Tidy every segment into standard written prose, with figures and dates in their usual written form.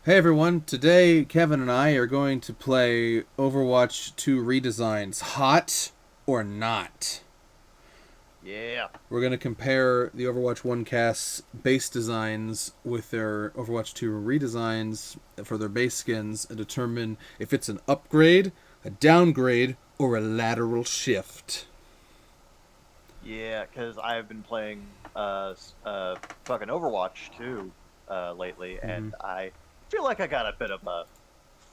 Hey everyone, today Kevin and I are going to play Overwatch 2 Redesigns. Hot or not? Yeah. We're going to compare the Overwatch 1 cast's base designs with their Overwatch 2 redesigns for their base skins and determine if it's an upgrade, a downgrade, or a lateral shift. Yeah, because I've been playing fucking Overwatch too lately, Mm-hmm. and I feel like I got a bit of a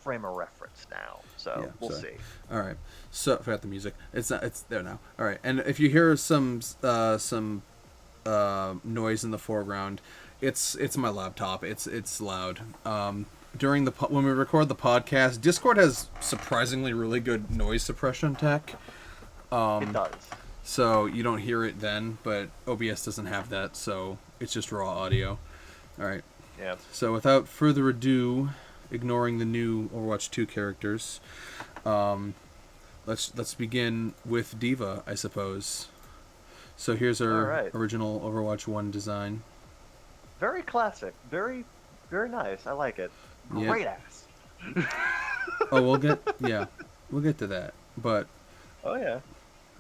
frame of reference now. Yeah, So we'll sorry. see. All right. So, forgot the music. It's not. It's there now. All right. And if you hear some noise in the foreground. It's my laptop. It's loud. During when we record the podcast, Discord has surprisingly really good noise suppression tech, It does. so you don't hear it then. But OBS doesn't have that, so it's just raw audio. All right. Yeah. So without further ado, ignoring the new Overwatch 2 characters, let's begin with Diva, I suppose. So here's All our right. original Overwatch 1 design. Very classic. Very nice. I like it. Yep. Great ass. Oh, we'll get to that. But Oh yeah.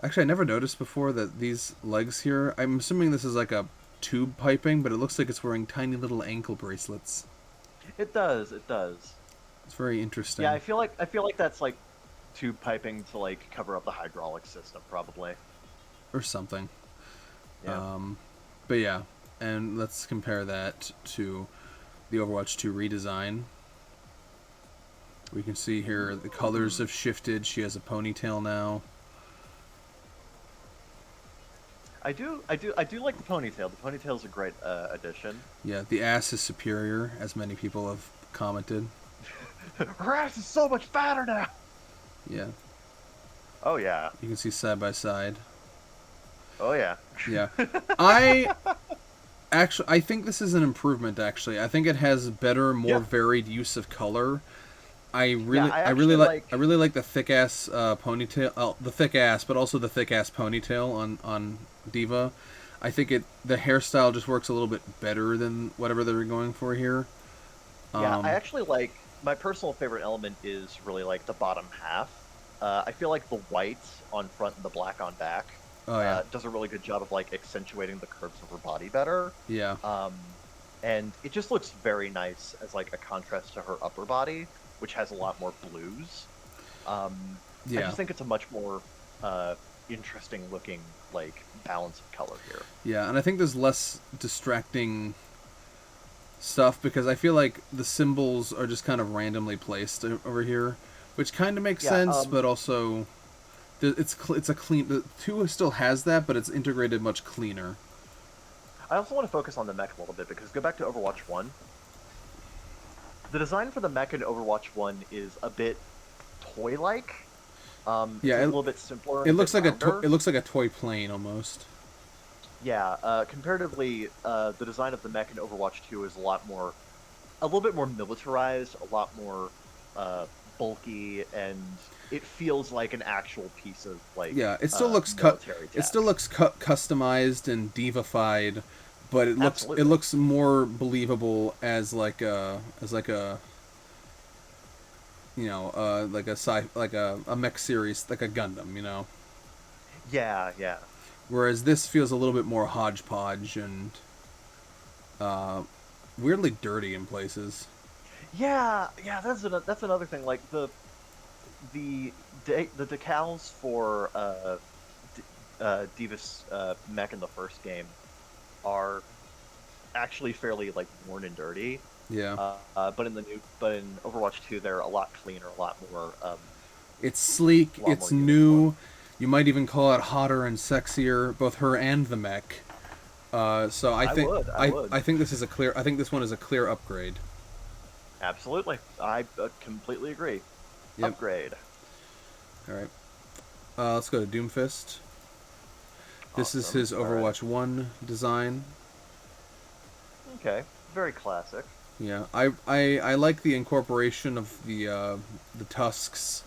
actually, I never noticed before that these legs here. I'm assuming this is like a tube piping, but it looks like it's wearing tiny little ankle bracelets. It does. It does. It's very Yeah, interesting, I feel like that's like tube piping to like cover up the hydraulic system, probably. or something. Yeah. Um, but yeah, and let's compare that to the Overwatch 2 redesign. We can see here the colors have shifted. She has a ponytail now. I do like the ponytail. The ponytail's a great addition. Yeah, the ass is superior, as many people have commented. Her ass is so much fatter now. Yeah, Oh yeah. you can see side by side. Oh yeah. Yeah, I I think this is an improvement. Actually, I think it has better, more Yeah. varied use of color. Yeah. I actually like. I really like the thick ass ponytail, the thick ass, but also the thick ass ponytail on Diva. I think the hairstyle just works a little bit better than whatever they were going for here. Yeah. I Um, actually like. My personal favorite element is really like the bottom half. I feel like the white on front and the black on back oh yeah, does a really good job of like accentuating the curves of her body better. yeah, Um, and it just looks very nice as like a contrast to her upper body, which has a lot more blues. I yeah, just think it's a much more uh, interesting looking like balance of color here. yeah, and I think there's less distracting stuff because I feel like the symbols are just kind of randomly placed over here, which kind of makes Yeah. sense, but also it's a clean. The two still has that, but it's integrated much cleaner. I also want to focus on the mech a little bit because go back to Overwatch One. The design for the mech in Overwatch One is a bit toy-like. It's a Yeah, little bit simpler it and a bit looks like rounder. it looks like a toy plane almost. Yeah. Comparatively, the design of the mech in Overwatch Two is a little bit more militarized, a lot more bulky, and it feels like an actual piece of like Yeah, it still looks military it still tech. looks customized and divified, but it Absolutely. looks more believable as like a like a mech series like a Gundam, you know. Yeah, yeah, Whereas this feels a little bit more hodgepodge and uh, weirdly dirty in places. yeah, yeah. That's another thing. Like the decals for Divas mech in the first game are actually fairly like worn and dirty. Yeah, But in Overwatch 2, they're a lot cleaner, it's sleek, a lot more it's uniform. new. You might even call it hotter and sexier, both her and the mech. So I would. I think this is a clear. I think this one is a clear upgrade. Absolutely. I completely agree. Yep. Upgrade. All right. Let's go to Doomfist. This is Awesome. his All right. Overwatch 1 design. Okay. Very classic. Yeah, I like the incorporation of the tusks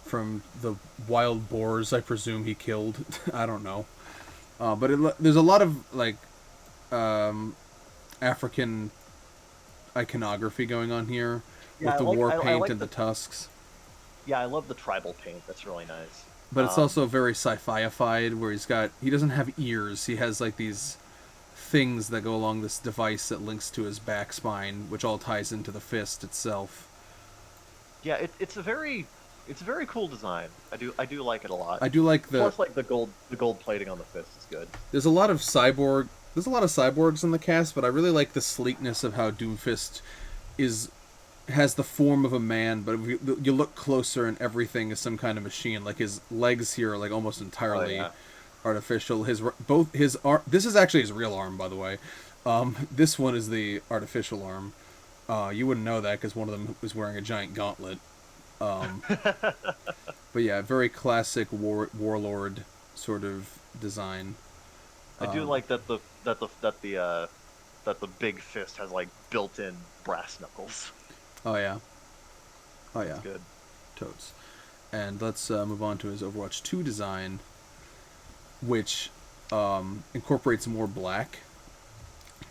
from the wild boars I presume he killed. I don't know. But there's a lot of like um, African iconography going on here Yeah, with the war I paint like and the tusks. yeah, I love the tribal paint. That's really nice. But it's also very sci-fi-ified, where he doesn't have ears. He has like these things that go along this device that links to his back spine, which all ties into the fist itself. Yeah, it's a very cool design. I do like it a lot. I do like Plus, like the gold plating on the fist is good. there's a lot of cyborg there's a lot of cyborgs in the cast, but I really like the sleekness of how Doomfist is has the form of a man, but if you look closer and everything is some kind of machine. Like his legs here are like almost Oh entirely yeah. artificial. His arm. This is actually his real arm, by the way. This one is the artificial arm. You wouldn't know that because one of them was wearing a giant gauntlet. Um, but yeah, very classic warlord sort of design. I do like that the big fist has like built-in brass knuckles. Oh yeah, oh It's yeah, good. totes. And let's move on to his Overwatch 2 design, which incorporates more black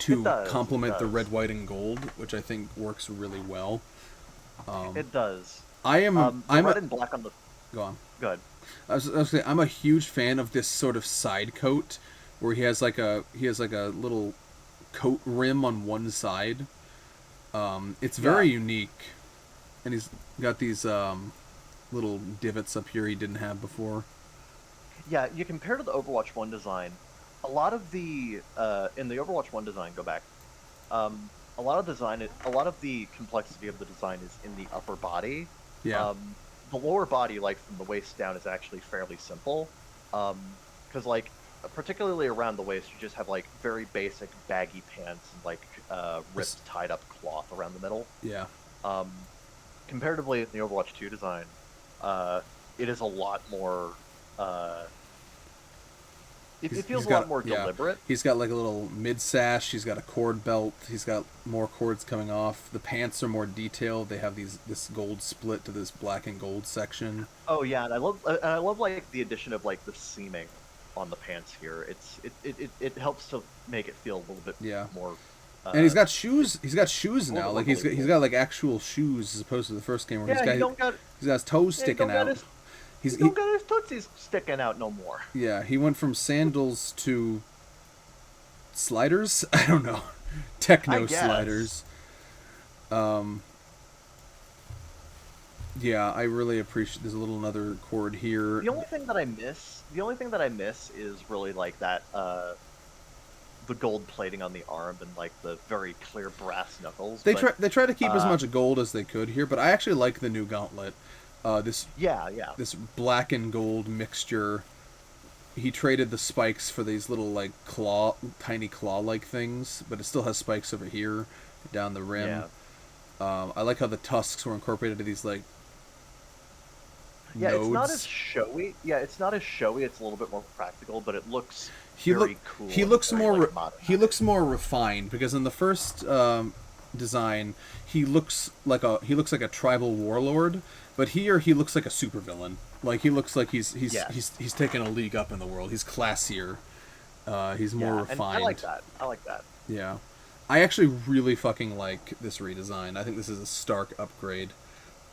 It to does. It complement the does. red, white, and gold, which I think works really well. Um, It does. I am The I'm red a and black on the go on. good. I was saying, I'm a huge fan of this sort of side coat where he has like a little coat rim on one side. It's Yeah. very unique, and he's got these little divots up here he didn't have before. Yeah, you compare to the Overwatch 1 design, a lot of the in the Overwatch 1 design, go back. A lot of the complexity of the design is in the upper body. Yeah, The lower body, like from the waist down, is actually fairly simple. Because like particularly around the waist, you just have like very basic baggy pants and like ripped tied up cloth around the middle. yeah. Um, Comparatively, in the Overwatch 2 design, it is a lot more. Uh, it feels He's a lot got more yeah. deliberate. He's got like a little mid sash. He's got a cord belt. He's got more cords coming off. The pants are more detailed. They have this gold split to this black and gold section. Oh yeah, and I love like the addition of like the seaming on the pants here. It helps to make it feel a little bit Yeah. more. And he's Uh, got shoes. He's got shoes a little now. bit Like more he's believable. got like actual shoes as opposed to the first game where Yeah, he's got his toes he sticking don't got out. his he He don't got his tootsies sticking out no more. yeah. He went from sandals to sliders. I don't know, I techno guess. sliders. Um. Yeah, I really appreciate. There's a little another cord here. The only thing that I miss is really like that the gold plating on the arm and like the very clear brass knuckles. But They try to keep as uh, much gold as they could here, but I actually like the new gauntlet. This yeah, yeah, this black and gold mixture. He traded the spikes for these little like tiny claw-like things, but it still has spikes over here, down the rim. yeah, I like how the tusks were incorporated to these like yeah. It's not as nodes. showy. Yeah, it's not as showy. It's a little bit more practical, but it looks He look very cool he and looks very like he modernized. looks more refined because in the first design he looks like a tribal warlord, but here he looks like a supervillain. Like he looks like Yes, he's taken a league up in the world. He's classier. He's more yeah, and I like refined. that. I like that. Yeah. I actually really fucking like this redesign. I think this is a stark upgrade.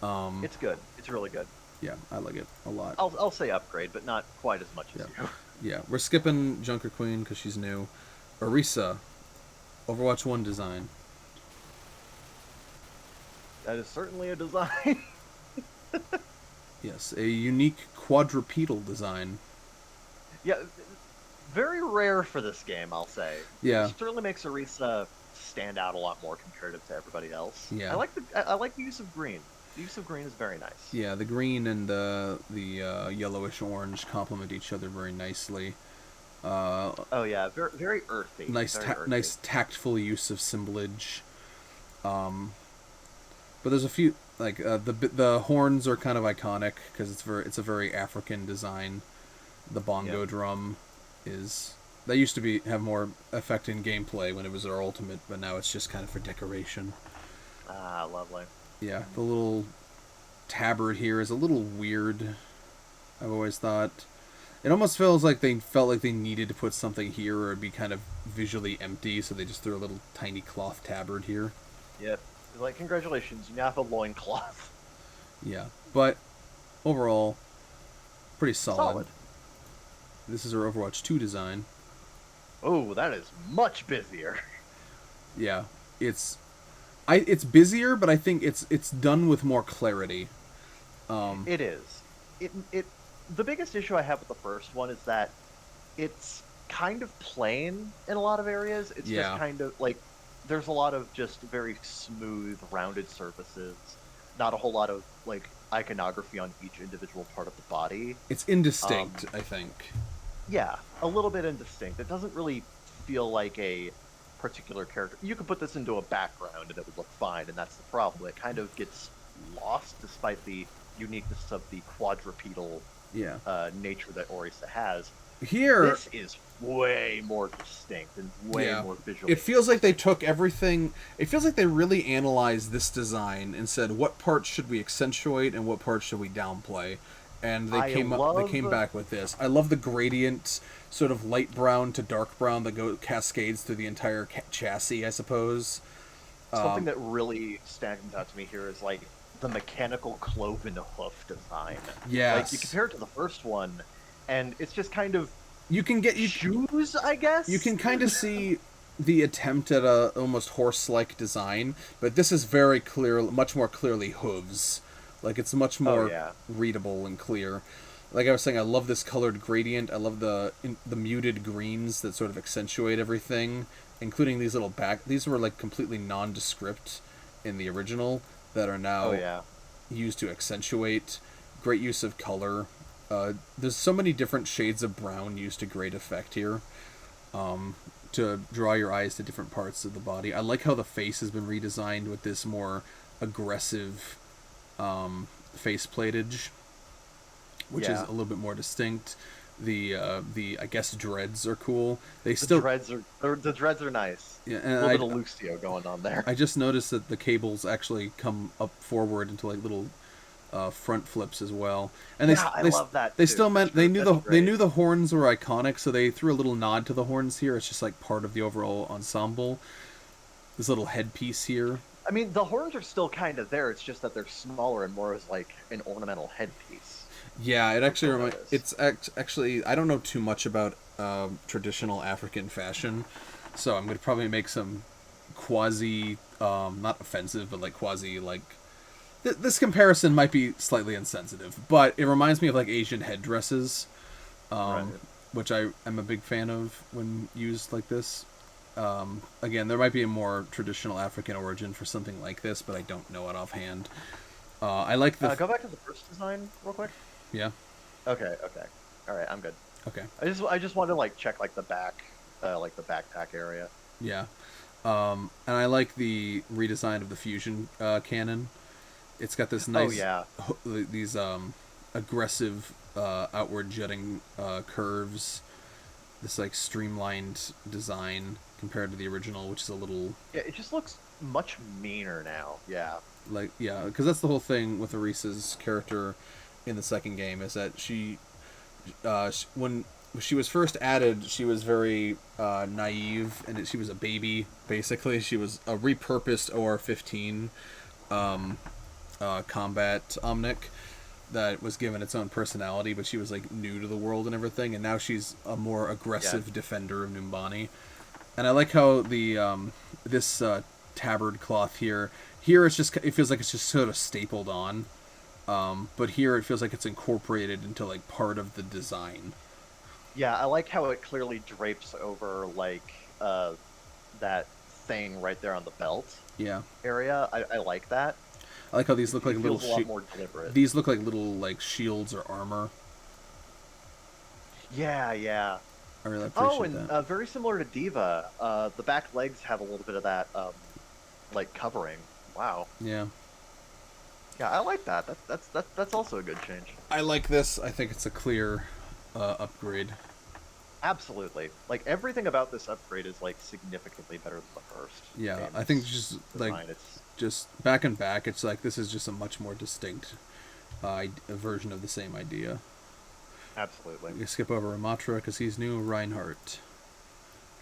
Um, It's good. It's really good. yeah, I like it a lot. I'll say upgrade, but not quite as much Yeah. as you. Yeah, we're skipping Junker Queen because she's new. Orisa, Overwatch 1 design. That is certainly a design. Yes, a unique quadrupedal design. Yeah, very rare for this game, I'll say. It Yeah, certainly makes Orisa stand out a lot more comparative to everybody else. yeah, I like the use of green. The use of green is very nice. yeah. The green and the yellowish orange complement each other very nicely. Uh, Oh yeah, very earthy. Very earthy. nice tactful use of symbolage. Um, but there's a few like the horns are kind of iconic because it's a very African design. The Yep. bongo drum is that used to be have more effect in gameplay when it was their ultimate, but now it's just kind of for decoration. Ah, lovely. Yeah, the little tabard here is a little weird. I've always thought it almost feels like they felt like they needed to put something here or it'd be kind of visually empty, so they just threw a little tiny cloth tabard here. Yep. Like, congratulations, you now have a loincloth. Yeah, but overall, pretty solid. Solid. This is our Overwatch 2 design. Oh, that is much busier. Yeah, it's it's busier, but I think it's done with more clarity. Um, It is. It. The biggest issue I have with the first one is that it's kind of plain in a lot of areas. It's just yeah, kind of like there's a lot of just very smooth, rounded surfaces. Not a whole lot of like iconography on each individual part of the body. it's indistinct. Um, I think. yeah, a little bit indistinct. It doesn't really feel like a particular character. You could put this into a background and it would look fine, and that's the problem. It kind of gets lost despite the uniqueness of the quadrupedal Yeah. nature that Orisa has. Here, This is way more distinct and way yeah, more visually it feels like they interesting. took everything. It feels like they really analyzed this design and said what parts should we accentuate and what parts should we downplay, and they I came up. They love came back with this. I love the gradient, sort of light brown to dark brown that go cascades through the entire chassis. I suppose. something that really stands out to me here is like the mechanical cloven hoof design. Like you Yes, compare it to the first one, and it's just kind of you can get you. shoes, I You guess. can kind of see the attempt at a almost horse-like design, but this is very clear, much more clearly hooves. Like it's much Oh more yeah, readable and clear. Like I was saying, I love this colored gradient. I love the muted greens that sort of accentuate everything, including these little back. These were like completely nondescript in the original that are oh now yeah. used to accentuate. Great use of color. There's so many different shades of brown used to great effect here, to draw your eyes to different parts of the body. I like how the face has been redesigned with this more aggressive face platage, which is Yeah. a little bit more distinct. The I guess dreads are cool. They The still dreads are the dreads are nice. yeah, A and little bit of Lucio going on there. I just noticed that the cables actually come up forward into like little front flips as well. And Yeah, I love that they too. still meant That's they great. knew the horns were iconic, so they threw a little nod to the horns here. It's just like part of the overall ensemble. This little headpiece here. I mean, the horns are still kind of there. It's just that they're smaller and more as like an ornamental headpiece. Yeah, it Which actually you'll notice. it's actually I don't know too much about traditional African fashion, so I'm gonna probably make some quasi not offensive but like quasi like this comparison might be slightly insensitive, but it reminds me of like Asian headdresses, Right. which I am a big fan of when used like this. Again, there might be a more traditional African origin for something like this, but I don't know it offhand. I like the Go back to the first design real quick. yeah, Okay. Okay. All right. I'm good. okay, I just wanted to like check like the backpack area. yeah. And I like the redesign of the fusion cannon. It's got this Oh nice yeah. these aggressive outward jutting curves. This like streamlined design compared to the original, which is a little Yeah. It just looks much meaner now. Yeah. like yeah, because that's the whole thing with Arisa's character in the second game is that when she was first added, she was very naive and she was a baby. Basically, she was a repurposed OR-15 combat Omnic that was given its own personality, but she was like new to the world and everything, and now she's a more Yeah. aggressive defender of Numbani. And I like how the this tabard cloth here. Here it's just it feels like it's just sort of stapled on, but here it feels like it's incorporated into like part of the design. Yeah. I like how it clearly drapes over like that thing right there on the belt Yeah, area. I like that. I like how these It, look like it little feels a lot more deliberate. these look like little like shields or armor. Yeah. Yeah. I really Oh, appreciate and that. very similar to Diva, the back legs have a little bit of that like covering. Wow. Yeah, Yeah, I like that. That's also a good change. I like this. I think it's a clear upgrade. Absolutely. Like everything about this upgrade is like significantly better than the first Yeah, I think game's just like design. It's just back and back, it's like this is just a much more distinct version of the same idea. absolutely. You skip over Ramatra because he's new. Reinhardt.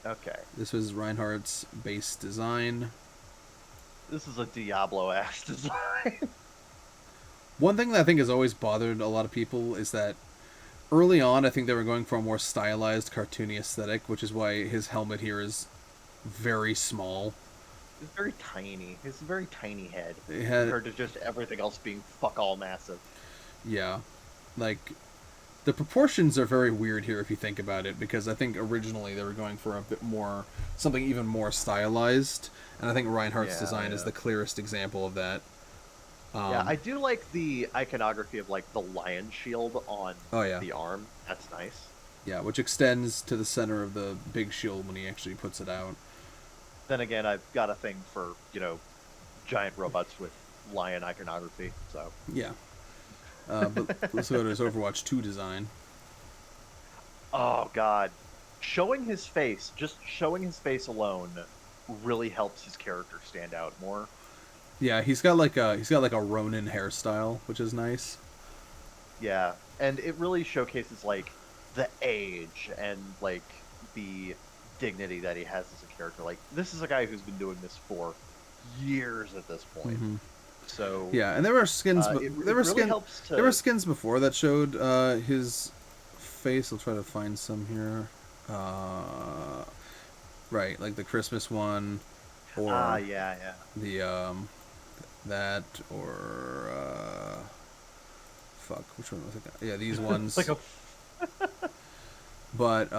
Okay. This was Reinhardt's base design. This is a Diablo-ass design. One thing that I think has always bothered a lot of people is that early on, I think they were going for a more stylized, cartoony aesthetic, which is why his helmet here is very small. It's very tiny. It's a very tiny head It had, compared to just everything else being fuck all massive. yeah, like the proportions are very weird here if you think about it, because I think originally they were going for a bit more, something even more stylized, and I think Reinhardt's design is the clearest example of that. Yeah, I do like the iconography of like the lion shield on Oh yeah, the arm. That's nice. yeah, which extends to the center of the big shield when he actually puts it out. Then again, I've got a thing for, giant robots with lion iconography, so. Yeah, but let's go to his Overwatch 2 design. Oh god. Just showing his face alone really helps his character stand out more. Yeah, he's got like a Ronin hairstyle, which is nice. Yeah, and it really showcases like the age and like the dignity that he has as a character. Like this is a guy who's been doing this for years at this point. Mm-hmm. So yeah, and there were skins. There were really helps to. There were skins before that showed his face. I'll try to find some here. Right, like the Christmas one, or yeah. the that or fuck, which one was it? Yeah, these ones. Like a. But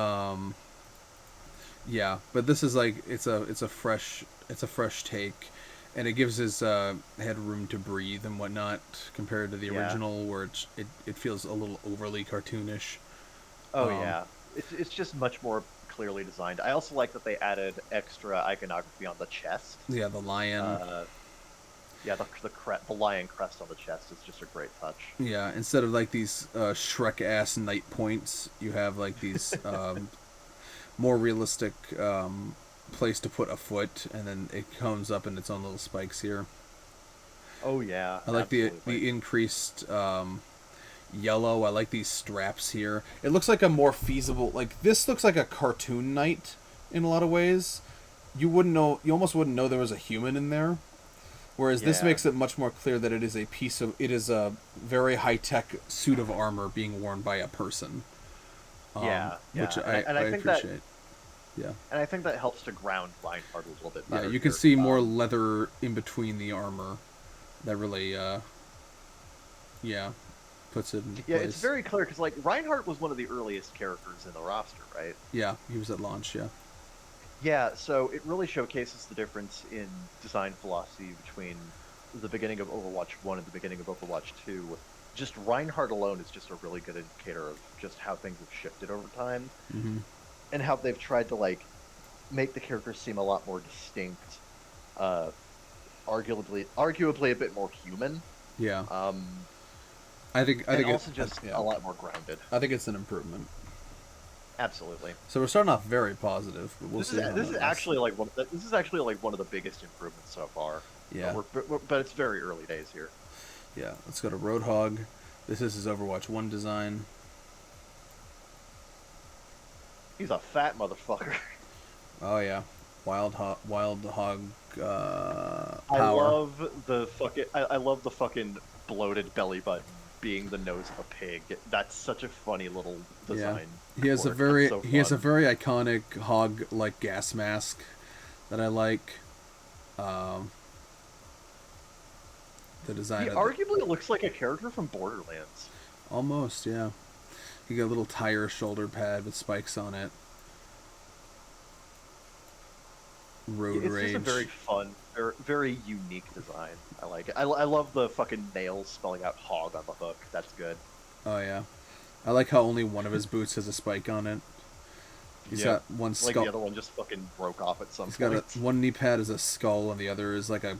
yeah, but this is like it's a fresh take, and it gives his head room to breathe and whatnot compared to the original, where it feels a little overly cartoonish. Oh yeah, it's just much more clearly designed. I also like that they added extra iconography on the chest. Yeah, the lion. Yeah, the lion crest on the chest is just a great touch. Yeah, instead of like these Shrek ass night points, you have like these more realistic place to put a foot, and then it comes up in its own little spikes here. Oh yeah, I like the increased yellow. I like these straps here. It looks like a more feasible. Like this looks like a cartoon knight in a lot of ways. You wouldn't know. You almost wouldn't know there was a human in there. Whereas this makes it much more clear that it is a very high tech suit of armor being worn by a person. Which I appreciate. Yeah. And I think that helps to ground Reinhardt a little bit better. Yeah, you can see more leather in between the armor. That really, puts it into place. Yeah, it's very clear because like Reinhardt was one of the earliest characters in the roster, right? Yeah, he was at launch. Yeah. Yeah, so it really showcases the difference in design philosophy between the beginning of Overwatch 1 and the beginning of Overwatch 2. Just Reinhardt alone is just a really good indicator of just how things have shifted over time. Mm-hmm. And how they've tried to like make the characters seem a lot more distinct, arguably a bit more human. Yeah. I think also just a lot more grounded. I think it's an improvement. Absolutely. So we're starting off very positive, but we'll see. This is actually like one of the biggest improvements so far. Yeah. But it's very early days here. Yeah. Let's go to Roadhog. This is his Overwatch 1 design. He's a fat motherfucker. Oh yeah, wild hog. Power. I love the fucking bloated belly button being the nose of a pig. That's such a funny little design. Yeah. He has a very iconic hog like gas mask that I like. The design. He arguably looks like a character from Borderlands. Almost, yeah. You got a little tire shoulder pad with spikes on it. Road Rage. It's just a very fun, very unique design. I like it. I love the fucking nails spelling out hog on the hook. That's good. Oh, yeah. I like how only one of his boots has a spike on it. He's got one skull. Like the other one just fucking broke off at some point. He's got one knee pad is a skull, and the other is like it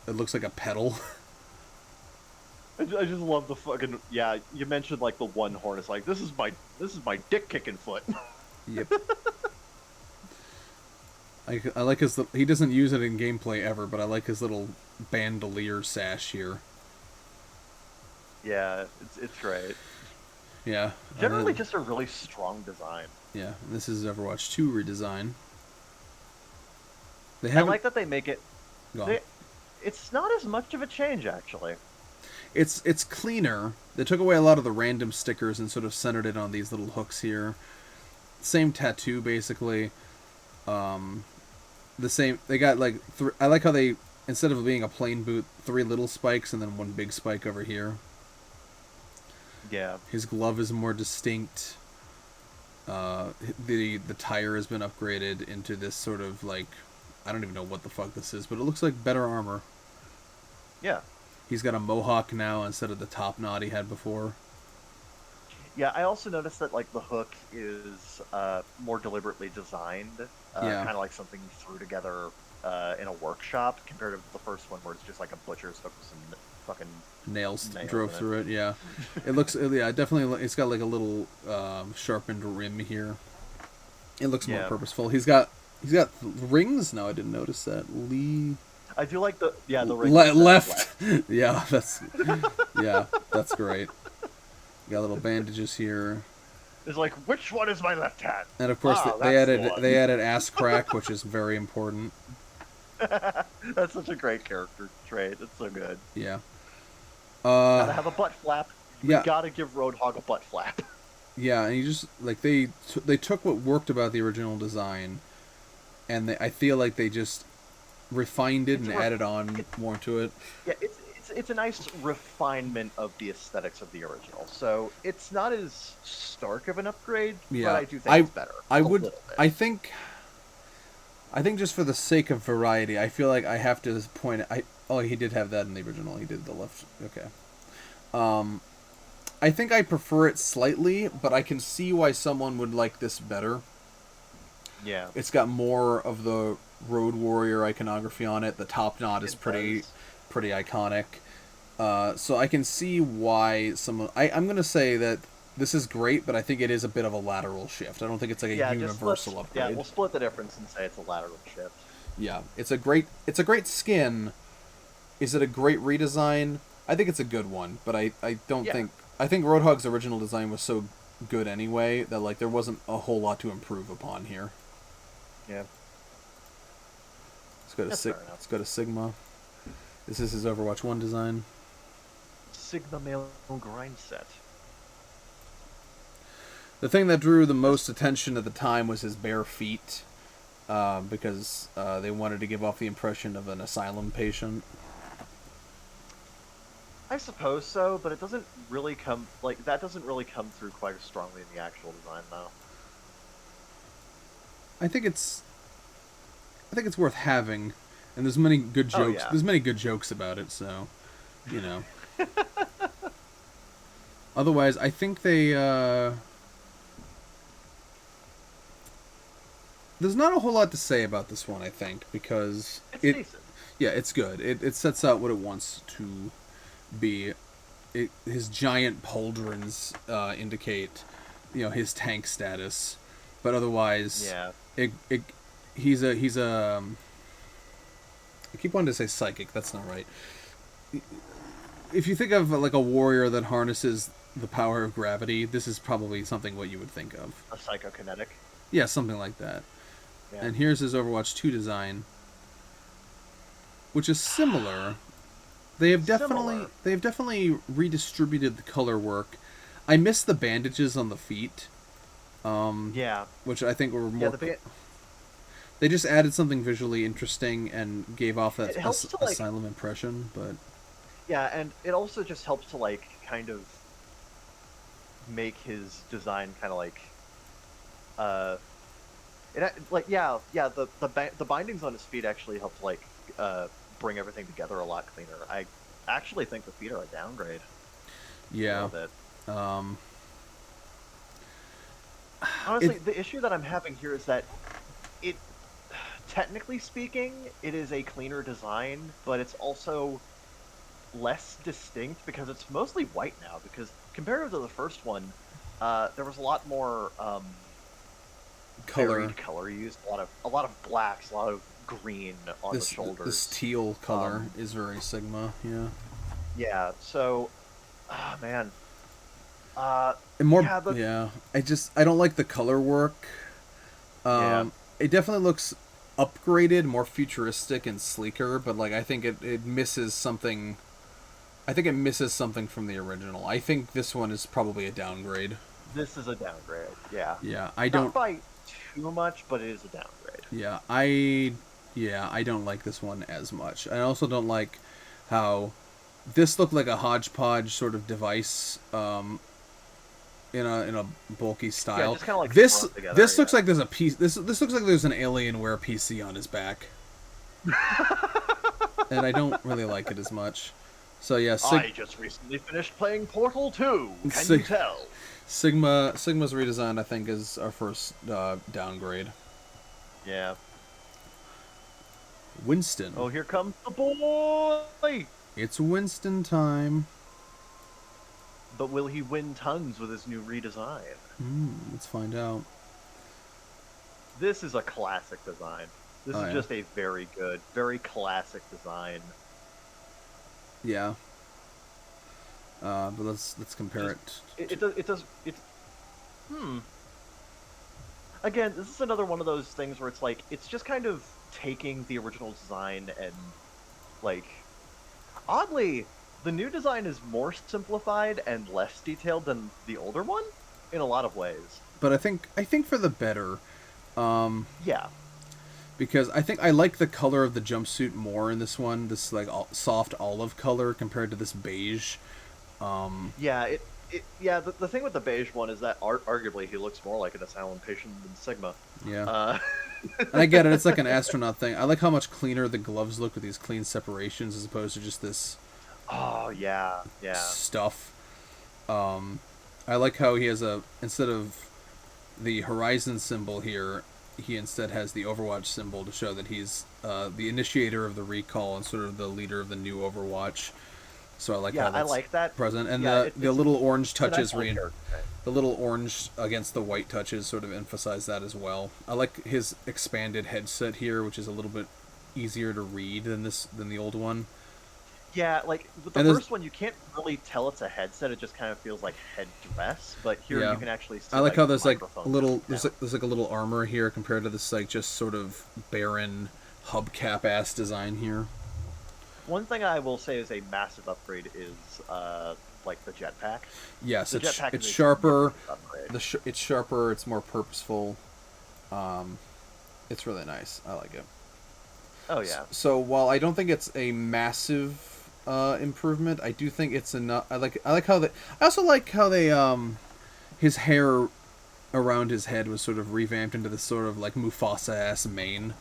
looks like a pedal. I just love the fucking You mentioned like the one horn. It's like this is my dick kicking foot. Yep. I like his. He doesn't use it in gameplay ever, but I like his little bandolier sash here. Yeah, it's great. Yeah. Generally, just a really strong design. Yeah, and this is Overwatch 2 redesign. I like that they make it. It's not as much of a change, actually. It's cleaner. They took away a lot of the random stickers and sort of centered it on these little hooks here. Same tattoo basically. Um, the same. They got like I like how they, instead of being a plain boot, 3 little spikes and then 1 big spike over here. Yeah. His glove is more distinct. The tire has been upgraded into this sort of like, I don't even know what the fuck this is, but it looks like better armor. Yeah. He's got a mohawk now instead of the top knot he had before. Yeah, I also noticed that like the hook is more deliberately designed, Yeah. kind of like something you threw together in a workshop, compared to the first one where it's just like a butcher's hook with some fucking Nails nails drove in it. through it. Yeah, it looks. Yeah, definitely. It's got like a little sharpened rim here. It looks more Yeah, purposeful. He's got rings. No, I didn't notice that. I do like the ring that says Left. Yeah, that's great. Got little bandages here, It's like, which one is my left hand? and of course Ah, they that's the added one. they added ass crack, which is very important. That's such a great character trait. It's so good. Yeah. Gotta have a butt flap. We Yeah, gotta give Roadhog a butt flap. yeah, and you just like they took what worked about the original design, and I feel like they just refined it It's and a ref- added on it's more to it. yeah, it's a nice refinement of the aesthetics of the original. So it's not as stark of an upgrade, but Yeah, I do think it's better. I A would, little bit. I think just for the sake of variety, I feel like I have to point. Oh, he did have that in the original. He did the left. Okay. Um, I think I prefer it slightly, but I can see why someone would like this better. Yeah, It's got more of the Road Warrior iconography on it. The top knot is it pretty, does. pretty iconic. So I can see why someone. I'm gonna say that this is great, but I think it is a bit of a lateral shift. I don't think it's like a Yeah, just universal upgrade. we'll split the difference and say it's a lateral shift. Yeah, it's a great skin. Is it a great redesign? I think it's a good one, but I don't Yeah, think I think Roadhog's original design was so good anyway that like there wasn't a whole lot to improve upon here. yeah, Let's that's fair enough. go to Sigma. This is his Overwatch 1 design. Sigma male grind set. The thing that drew the This most attention at the time was his bare feet, because they wanted to give off the impression of an asylum patient. I suppose so, but it doesn't really come like that doesn't really come through quite as strongly in the actual design though. I think it's worth having, and there's many good Oh jokes. yeah. There's many good jokes about it, so you know. Otherwise, I think they. There's not a whole lot to say about this one, I think, because It's it. decent. Yeah, it's good. It sets out what it wants to be. His giant pauldrons indicate, his tank status, but otherwise, Yeah. it he's a. I keep wanting to say psychic. That's not right. If you think of like a warrior that harnesses the power of gravity, this is probably something what you would think of. A psychokinetic. Yeah, something like that. Yeah. And here's his Overwatch 2 design, which is similar. Similar. They have definitely redistributed the color work. I miss the bandages on the feet, Yeah. which I think were Yeah, more. They just added something visually interesting and gave off that it helps to like asylum impression, but yeah, and it also just helps to like kind of make his design kind of like uh like yeah the bindings on his feet actually help to like bring everything together a lot cleaner. I actually think the feet are a downgrade a yeah. little bit. Um, Honestly, it the issue that I'm having here is that it technically speaking it is a cleaner design, but it's also less distinct because it's mostly white now, because compared to the first one there was a lot more color. varied color used, a lot of blacks, a lot of green on the This shoulders. teal color Um, is very Sigma. Yeah, yeah, so, man, uh, and more. yeah, the Yeah, I don't like the color work. yeah, It definitely looks. upgraded, more futuristic and sleeker, but like I think it misses something. I think it misses something from the original. I think this one is probably a downgrade. This is a downgrade. Yeah, Yeah, I not don't. by too much, but it is a downgrade. Yeah, I don't like this one as much. I also don't like how this looked like a hodgepodge sort of device in a bulky Yeah, style. just kind of like This thrown together. this looks like there's a piece. This looks like there's an Alienware PC on his back, and I don't really like it as much. So yeah, I just recently finished playing Portal 2. Can you tell? Sigma's redesign I think is our first downgrade. Yeah. Winston. Oh, here comes the boy! It's Winston time. But will he win tons with his new redesign? Let's find out. This is a classic design. This is just a very good, very classic design. Yeah. But let's compare it. Again, this is another one of those things where it's like, it's just kind of taking the original design and, like, oddly, the new design is more simplified and less detailed than the older one in a lot of ways. But I think for the better. Yeah. Because I think I like the color of the jumpsuit more in this one. This like soft olive color compared to this beige. Yeah, the thing with the beige one is that arguably he looks more like an asylum patient than Sigma. Yeah. And I get it, it's like an astronaut thing. I like how much cleaner the gloves look with these clean separations as opposed to just this Oh, yeah. stuff. I like how he has instead of the Horizon symbol here, he instead has the Overwatch symbol to show that he's the initiator of the recall and sort of the leader of the new Overwatch. So I like how that's I like that present, and yeah, the little orange touches, the little orange against the white touches, sort of emphasize that as well. I like his expanded headset here, which is a little bit easier to read than the old one. Yeah, like with the first one, you can't really tell it's a headset. It just kind of feels like headdress. But here you can actually see. I like how there's like a little there's like a little armor here compared to this like just sort of barren hubcap ass design here. One thing I will say is a massive upgrade is like the jetpack. Yes, it's sharper. It's sharper. It's more purposeful. It's really nice. I like it. Oh yeah. So while I don't think it's a massive improvement, I do think it's enough. I like how I also like how they his hair around his head was sort of revamped into this sort of like Mufasa ass mane,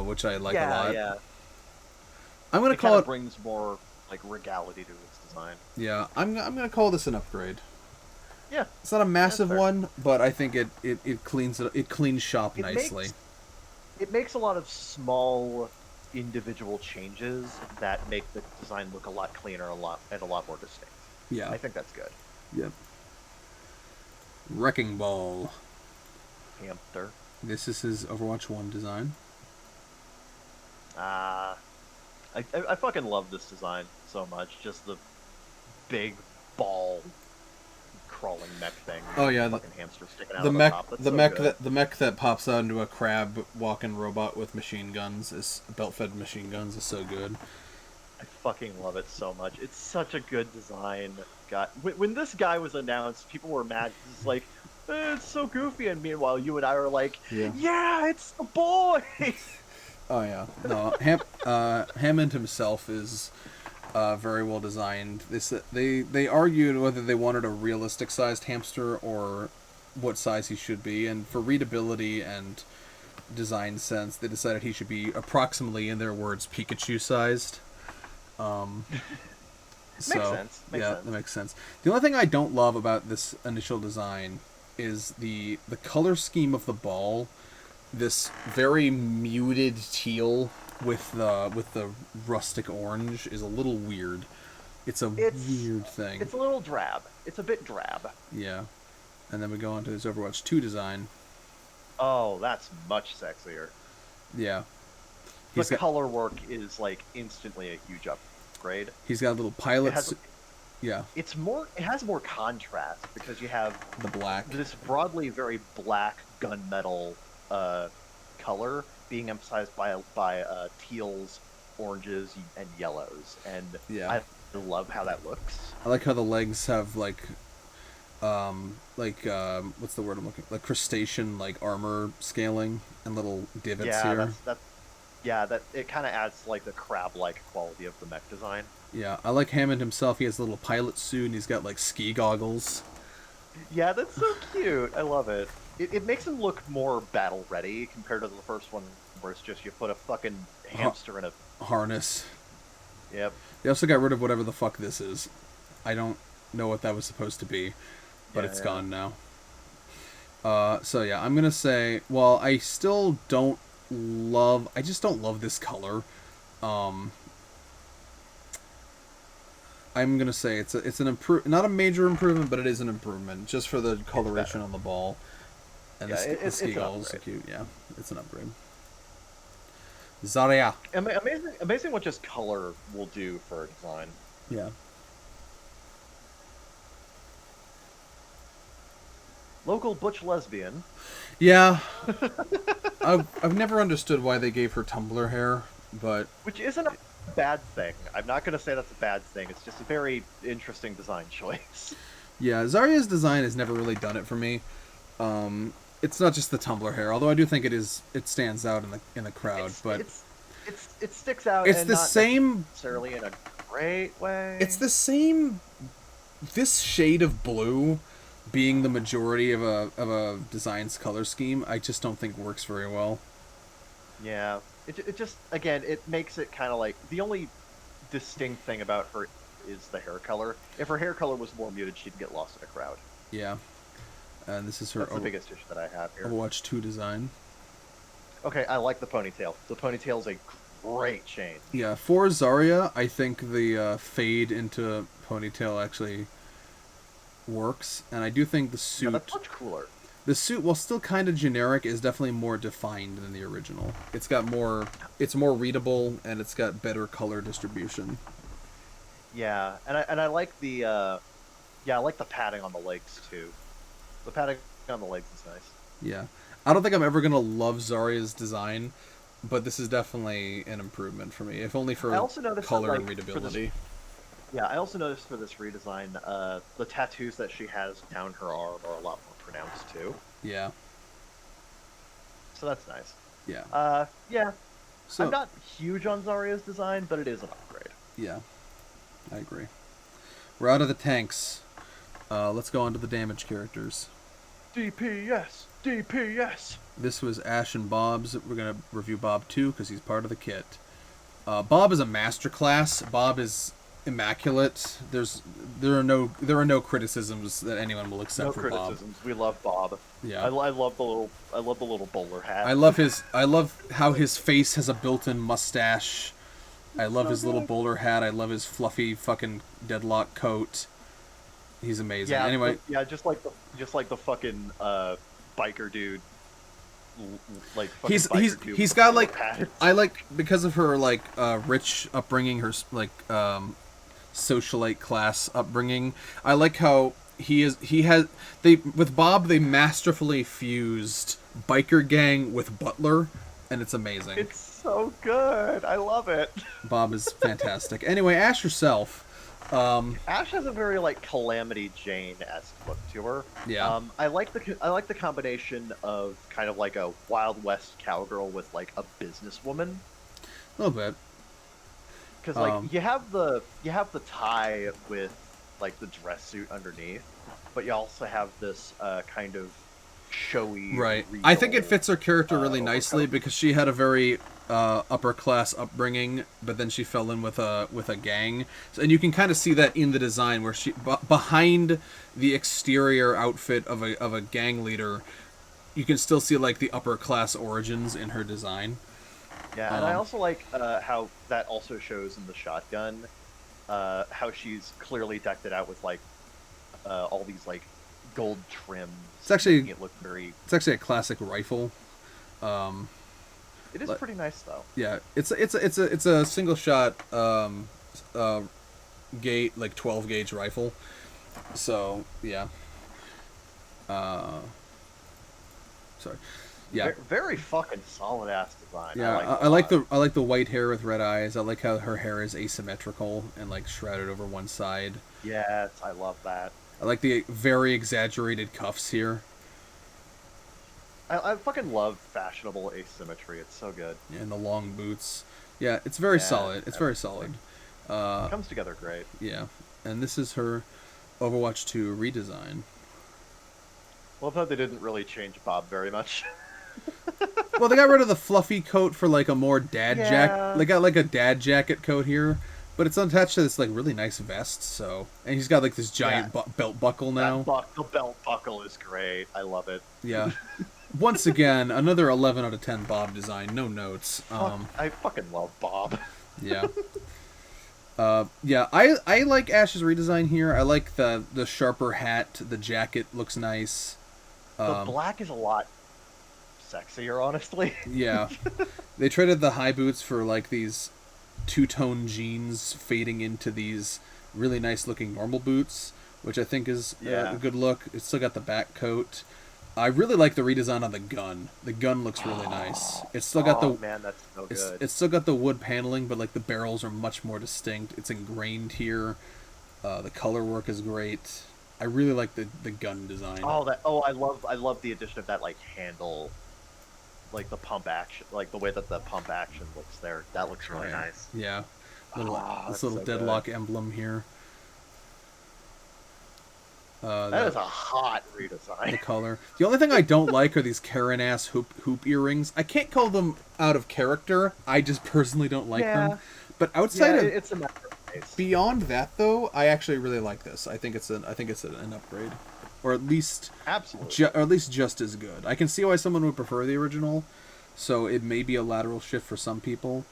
which I like a lot. Yeah. I'm gonna call it brings more like regality to its design. Yeah, I'm gonna call this an upgrade. Yeah, it's not a massive one, but I think it cleans shop nicely. It makes a lot of small individual changes that make the design look a lot cleaner, a lot more distinct. Yeah, I think that's good. Yep. Wrecking Ball. Hamster. This is his Overwatch 1 design. I fucking love this design so much. Just the big ball crawling mech thing. Oh yeah, the fucking hamster sticking out of the top. The mech that pops out into a crab walking robot with machine guns is belt-fed machine guns is so good. I fucking love it so much. It's such a good design. God, when this guy was announced, people were mad. It's like, it's so goofy, and meanwhile, you and I were like, yeah it's the boy. Oh yeah, no, Hammond himself is very well designed. They argued whether they wanted a realistic sized hamster or what size he should be, and for readability and design sense, they decided he should be approximately, in their words, Pikachu sized. Makes sense. That makes sense. The only thing I don't love about this initial design is the color scheme of the ball. This very muted teal with the rustic orange is a little weird. It's weird thing. It's a little drab. It's a bit drab. Yeah. And then we go on to his Overwatch 2 design. Oh, that's much sexier. Yeah. The color work is like instantly a huge upgrade. He's got a little pilot. Yeah. It has more contrast because you have the black. This broadly very black gunmetal color being emphasized by teals, oranges, and yellows, and Yeah. I love how that looks. I like how the legs have what's the word I'm looking, like crustacean like armor scaling and little divots Yeah, here. that it kind of adds like the crab-like quality of the mech design. Yeah, I like Hammond himself. He has a little pilot suit and he's got like ski goggles. Yeah, that's so cute. I love it. It makes him look more battle ready compared to the first one, where it's just you put a fucking Ha- hamster in a. Harness. Yep. They also got rid of whatever the fuck this is. I don't know what that was supposed to be, but Yeah, it's yeah. gone now. So yeah, I'm gonna say, well, I still don't love. I just don't love this color. Um, I'm gonna say it's an improve, not a major improvement, but it is an improvement just for the It's coloration better. on the ball, and Yeah, the ski it's an goggles are upgrade. cute. Yeah, it's an upgrade. Zarya. Amazing what just color will do for a design. Yeah. Local butch lesbian, Yeah, I've never understood why they gave her Tumblr hair, but which isn't a bad thing. I'm not going to say that's a bad thing. It's just a very interesting design choice. yeah, Zarya's design has never really done it for me. Um, it's not just the Tumblr hair, although I do think it stands out in the crowd, It's but it's it sticks out it's and the not same. necessarily in a great It's way. the same. This shade of blue being the majority of a design's color scheme, I just don't think works very well. Yeah. It just again it makes it kind of like the only distinct thing about her is the hair color. If her hair color was more muted, she'd get lost in a crowd. Yeah, and this is her That's the biggest issue that I have here. Overwatch 2 design. Okay, I like the ponytail. The ponytail's a great change. Yeah, for Zarya, I think the fade into ponytail actually works, and I do think Yeah, that's much cooler. the suit, while still kind of generic, is definitely more defined than the original. It's more readable, and it's got better color distribution. Yeah, and I like the yeah, I like the padding on the legs too. The padding on the legs is nice. Yeah, I don't think I'm ever gonna love Zarya's design, but this is definitely an improvement for me, if only I for also noticed that color and like for this readability. yeah, I also noticed for this redesign, the tattoos that she has down her arm are a lot more pronounced too. Yeah, So that's nice. yeah. Yeah, I'm So not huge on Zarya's design, but it is an upgrade. yeah, I agree. We're out of the tanks. Let's go on to the damage characters. DPS, DPS. This was Ash and Bob's. We're gonna review Bob too because he's part of the kit. Bob is a masterclass. Bob is immaculate. There are no criticisms that anyone will No accept for Bob. criticisms. We love Bob. Yeah, I love the little bowler hat. I love how his face has a built-in mustache. I love So his little good. bowler hat. I love his fluffy fucking deadlock coat. He's amazing. Yeah, Anyway, yeah, just like the fucking biker dude, like fucking biker dude he's with the got bowler like, hat. I like, because of her like rich upbringing, her socialite class upbringing. I like how he has they with Bob they masterfully fused biker gang with butler, and it's amazing. It's so good. I love it. Bob is fantastic. Anyway, Ash herself. Ash has a very like Calamity Jane-esque look to her. Yeah. I like the combination of kind of like a Wild West cowgirl with like a businesswoman. A little bit. Because like you have the tie with like the dress suit underneath, but you also have this kind of showy. Right. Regal, I think it fits her character really nicely overcoat. because she had a very upper class upbringing, but then she fell in with a gang, and you can kind of see that in the design where she behind the exterior outfit of a gang leader, you can still see like the upper class origins in her design. Yeah, and I also like how that also shows in the shotgun, how she's clearly decked it out with like all these like gold trims, It's actually making it look very. it's actually a classic rifle. It is pretty nice though. Yeah, it's a single shot gauge, like 12 gauge rifle. So yeah. Sorry. Yeah. Very fucking solid ass design. I Yeah, like it a I like lot. the white hair with red eyes. I like how her hair is asymmetrical and like shrouded over one side. Yes, I love that. I like the very exaggerated cuffs here I fucking love fashionable asymmetry. It's so good. and the long boots. Yeah, it's very Yeah, solid. It's very everything solid. Uh, comes together great. yeah, and this is her Overwatch 2 redesign. Love how they didn't really change Bob very much. Well, they got rid of the fluffy coat for like a more dad jack. Yeah, They got like a dad jacket coat here, but it's attached to this like really nice vest. So, and he's got like this yeah. giant belt buckle now. The belt buckle is great. I love it. Yeah. Once again, another 11 out of 10 Bob design. No notes. I fucking love Bob. Yeah. Yeah. I like Ash's redesign here. I like the sharper hat. The jacket looks nice. The black is a lot sexier, honestly. Yeah. They traded the high boots for like these two-tone jeans fading into these really nice looking normal boots, which I think is Yeah. a good look. It's still got the back coat. I really like the redesign on the gun. The gun looks really nice. It's still got Oh the man, that's so good. it's still got the wood paneling, but like the barrels are much more distinct. It's ingrained here. The color work is great. I really like the gun design. I love the addition of that like handle, like the pump action, like the way that the pump action looks there. That looks really nice. Yeah, this That's little so deadlock good. emblem here. That is The a hot the redesign. color. The only thing I don't like are these Karen ass hoop earrings. I can't call them out of character. I just personally don't like them. Yeah, But yeah, outside of it's a matter of taste. beyond that though, I actually really like this. I think it's an upgrade, or at least Absolutely. or at least just as good. I can see why someone would prefer the original, so it may be a lateral shift for some people.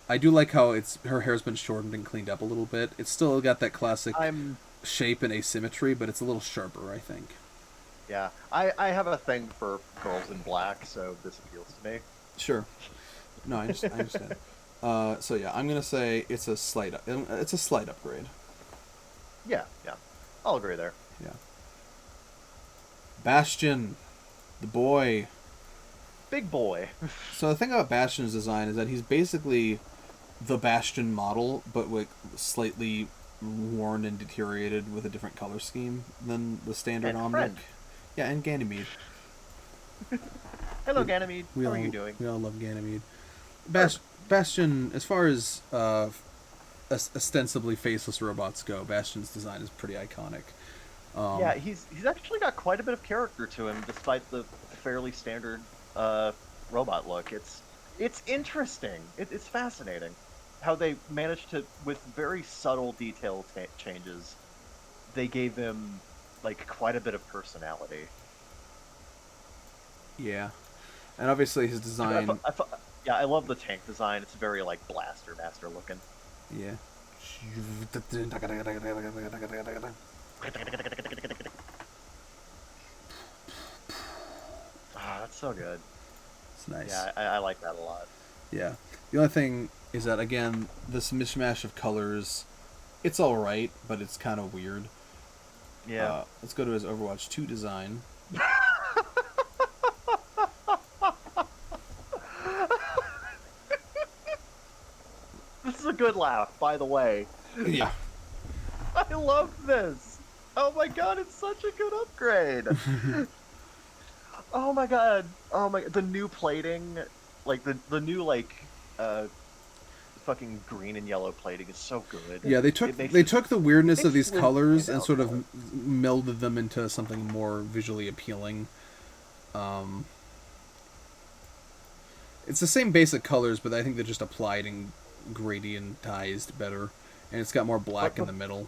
I do like how her hair's been shortened and cleaned up a little bit. It's still got that classic I'm shape and asymmetry, but it's a little sharper, I think. Yeah, I have a thing for girls in black, so this appeals to me. Sure. No, I understand. So yeah, I'm gonna say it's a slight upgrade. Yeah, yeah, I'll agree there. Yeah. Bastion, the boy. Big boy. So the thing about Bastion's design is that he's basically the Bastion model, but with slightly worn and deteriorated with a different color scheme than the standard And Omnic. friend. Yeah, and Ganymede. Hello, Ganymede. We How all are you doing? we all love Ganymede. Bastion, as far as ostensibly faceless robots go, Bastion's design is pretty iconic. Yeah, he's actually got quite a bit of character to him, despite the fairly standard robot look. It's interesting. It's fascinating how they managed to, with very subtle detail changes, they gave him like quite a bit of personality. Yeah, and obviously his I, design. yeah, I love the tank design. It's very like Blaster Master looking. Yeah. Ah, that's so good. It's nice. Yeah, I like that a lot. Yeah. The only thing is that again, this mishmash of colors, it's all right, but it's kind of weird. Yeah. Let's go to his Overwatch 2 design. This is a good laugh, by the way. Yeah. I love this. Oh my god, it's such a good upgrade. Oh my god. Oh my, the new plating, like the new like fucking green and yellow plating is so good. Yeah, they took the weirdness of these colors and sort of more. melded them into something more visually appealing. It's the same basic colors, but I think they're just applied and gradientized better, and it's got more black in the middle.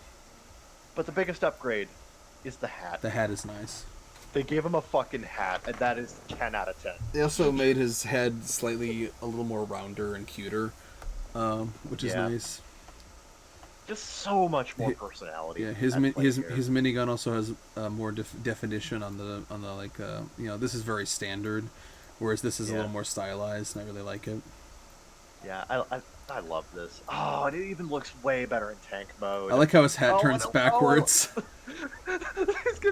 But the biggest upgrade is the hat. The hat is nice. They gave him a fucking hat, and that is 10 out of 10. They also made his head slightly a little more rounder and cuter, which is nice. Just so much more personality. Yeah, his minigun also has more definition on the like this is very standard, whereas this is a little more stylized, and I really like it. Yeah, I love this. Oh, and it even looks way better in tank mode. I like how his hat turns backwards.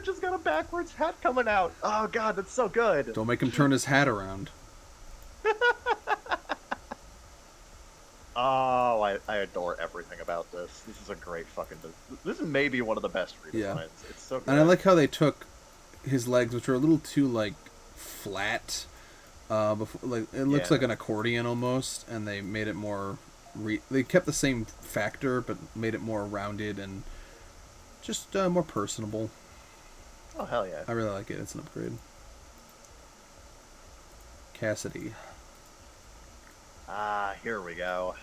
just got a backwards hat coming out. Oh god, that's so good. Don't make him turn his hat around. Oh, I adore everything about this. This is a great fucking. This is maybe one of the best redesigns. Yeah. It's so good. And I like how they took his legs, which are a little too like flat. Before, like it looks like an accordion almost, and they made it more. They kept the same factor, but made it more rounded and just more personable. Oh hell yeah! I really like it. It's an upgrade. Cassidy. Ah, here we go.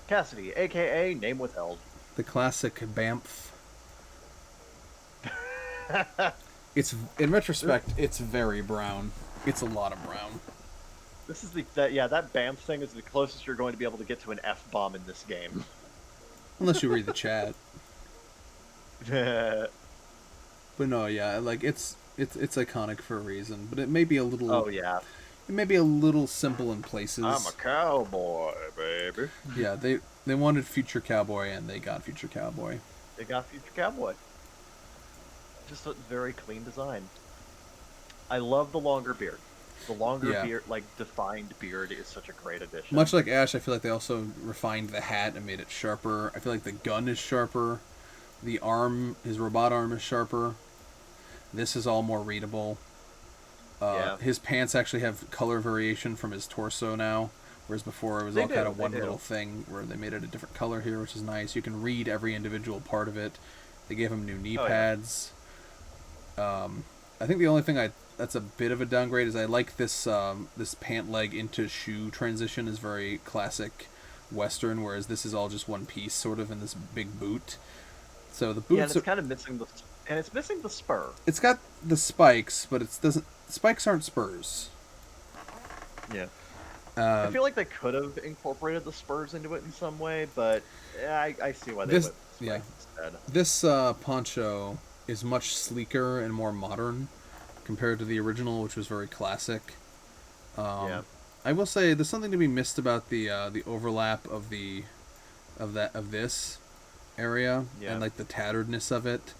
Cassidy, aka name withheld. The classic Bamf. It's in retrospect, it's very brown. It's a lot of brown. This is that BAMF thing is the closest you're going to be able to get to an F-bomb in this game. Unless you read the chat. Oh But no, yeah, like it's iconic for a reason. But it may be a little. oh yeah. It may be a little simple in places. I'm a cowboy, baby. Yeah, they wanted Future Cowboy and they got Future Cowboy. They got Future Cowboy. Just a very clean design. I love the longer beard. The longer beard, like defined beard, is such a great addition. Much like Ash, I feel like they also refined the hat and made it sharper. I feel like the gun is sharper. The arm, his robot arm, is sharper. This is all more readable. His pants actually have color variation from his torso now, whereas before it was kind of one little thing where they made it a different color here, which is nice. You can read every individual part of it. They gave him new knee pads. Yeah. I think the only thing that's a bit of a downgrade is I like this this pant leg into shoe transition is very classic Western, whereas this is all just one piece, sort of in this big boot. So the boots. Yeah, and it's kind of missing the spur. It's got the spikes, but it doesn't. Spikes aren't spurs. Yeah. I feel like they could have incorporated the spurs into it in some way, but I see why they went spikes instead. This poncho is much sleeker and more modern compared to the original, which was very classic. I will say there's something to be missed about the overlap of this area and like the tatteredness of it.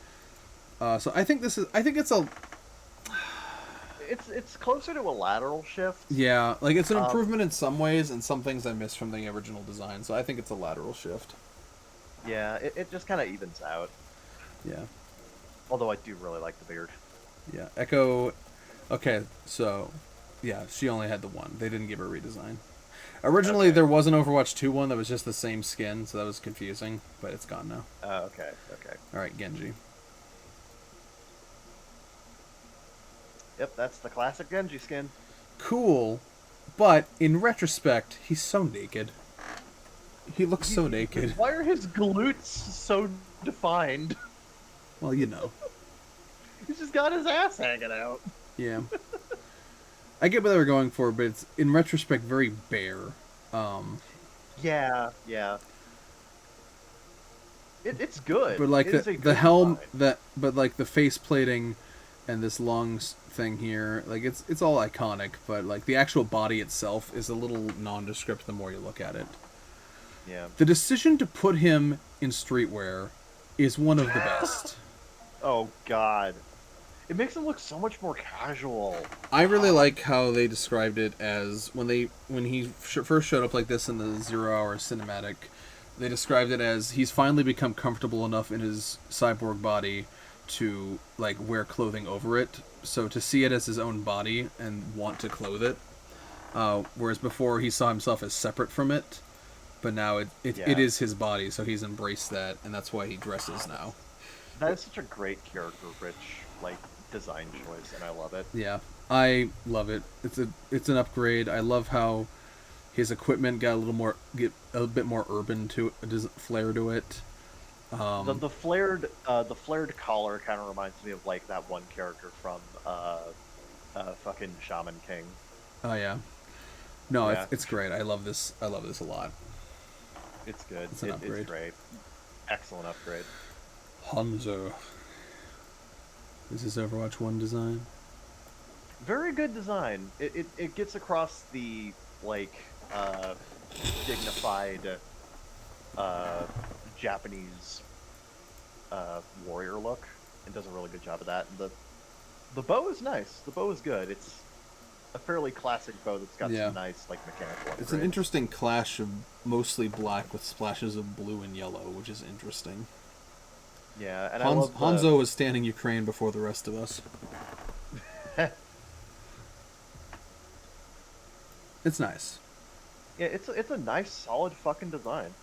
So I think it's closer to a lateral shift. Yeah, like it's an improvement in some ways, and some things I missed from the original design. So I think it's a lateral shift. Yeah, it just kind of evens out. Yeah. Although I do really like the beard. Yeah, Echo. Okay, so yeah, she only had the one. They didn't give her a redesign. Originally, there was an Overwatch 2 one that was just the same skin, so that was confusing, but it's gone now. Oh, okay. All right, Genji. Yep, that's the classic Genji skin. Cool, but in retrospect, he's so naked. He looks so naked. Why are his glutes so defined? Well, you know. He's just got his ass hanging out. Yeah. I get what they were going for, but it's, in retrospect, very bare. Yeah. It's good. But like the helm, design. but like the face plating and this long thing here, like it's all iconic, but like the actual body itself is a little nondescript the more you look at it. Yeah. The decision to put him in streetwear is one of the best. Oh god. It makes him look so much more casual. I really like how they described it as when he first showed up like this in the 0 Hour cinematic. They described it as he's finally become comfortable enough in his cyborg body to like wear clothing over it. So to see it as his own body and want to clothe it, whereas before he saw himself as separate from it, but now it is his body. So he's embraced that, and that's why he dresses now. That is such a great character-rich like design choice, and I love it. Yeah, I love it. It's an upgrade. I love how his equipment got a bit more urban to flair to it. The flared collar kind of reminds me of like that one character from fucking Shaman King. Oh yeah, no, yeah. It's great. I love this. I love this a lot. It's good. It's an upgrade. It's great. Excellent upgrade. Hanzo. Is this Overwatch 1 design? Very good design. It gets across the like dignified Japanese warrior look. and does a really good job of that. And the bow is nice. The bow is good. It's a fairly classic bow that's got Yeah. some nice like mechanical It's an upgrades. interesting clash of mostly black with splashes of blue and yellow, which is interesting. Yeah, and I love the Hanzo is standing Ukraine before the rest of us. yeah. It's nice. It's a nice solid fucking design.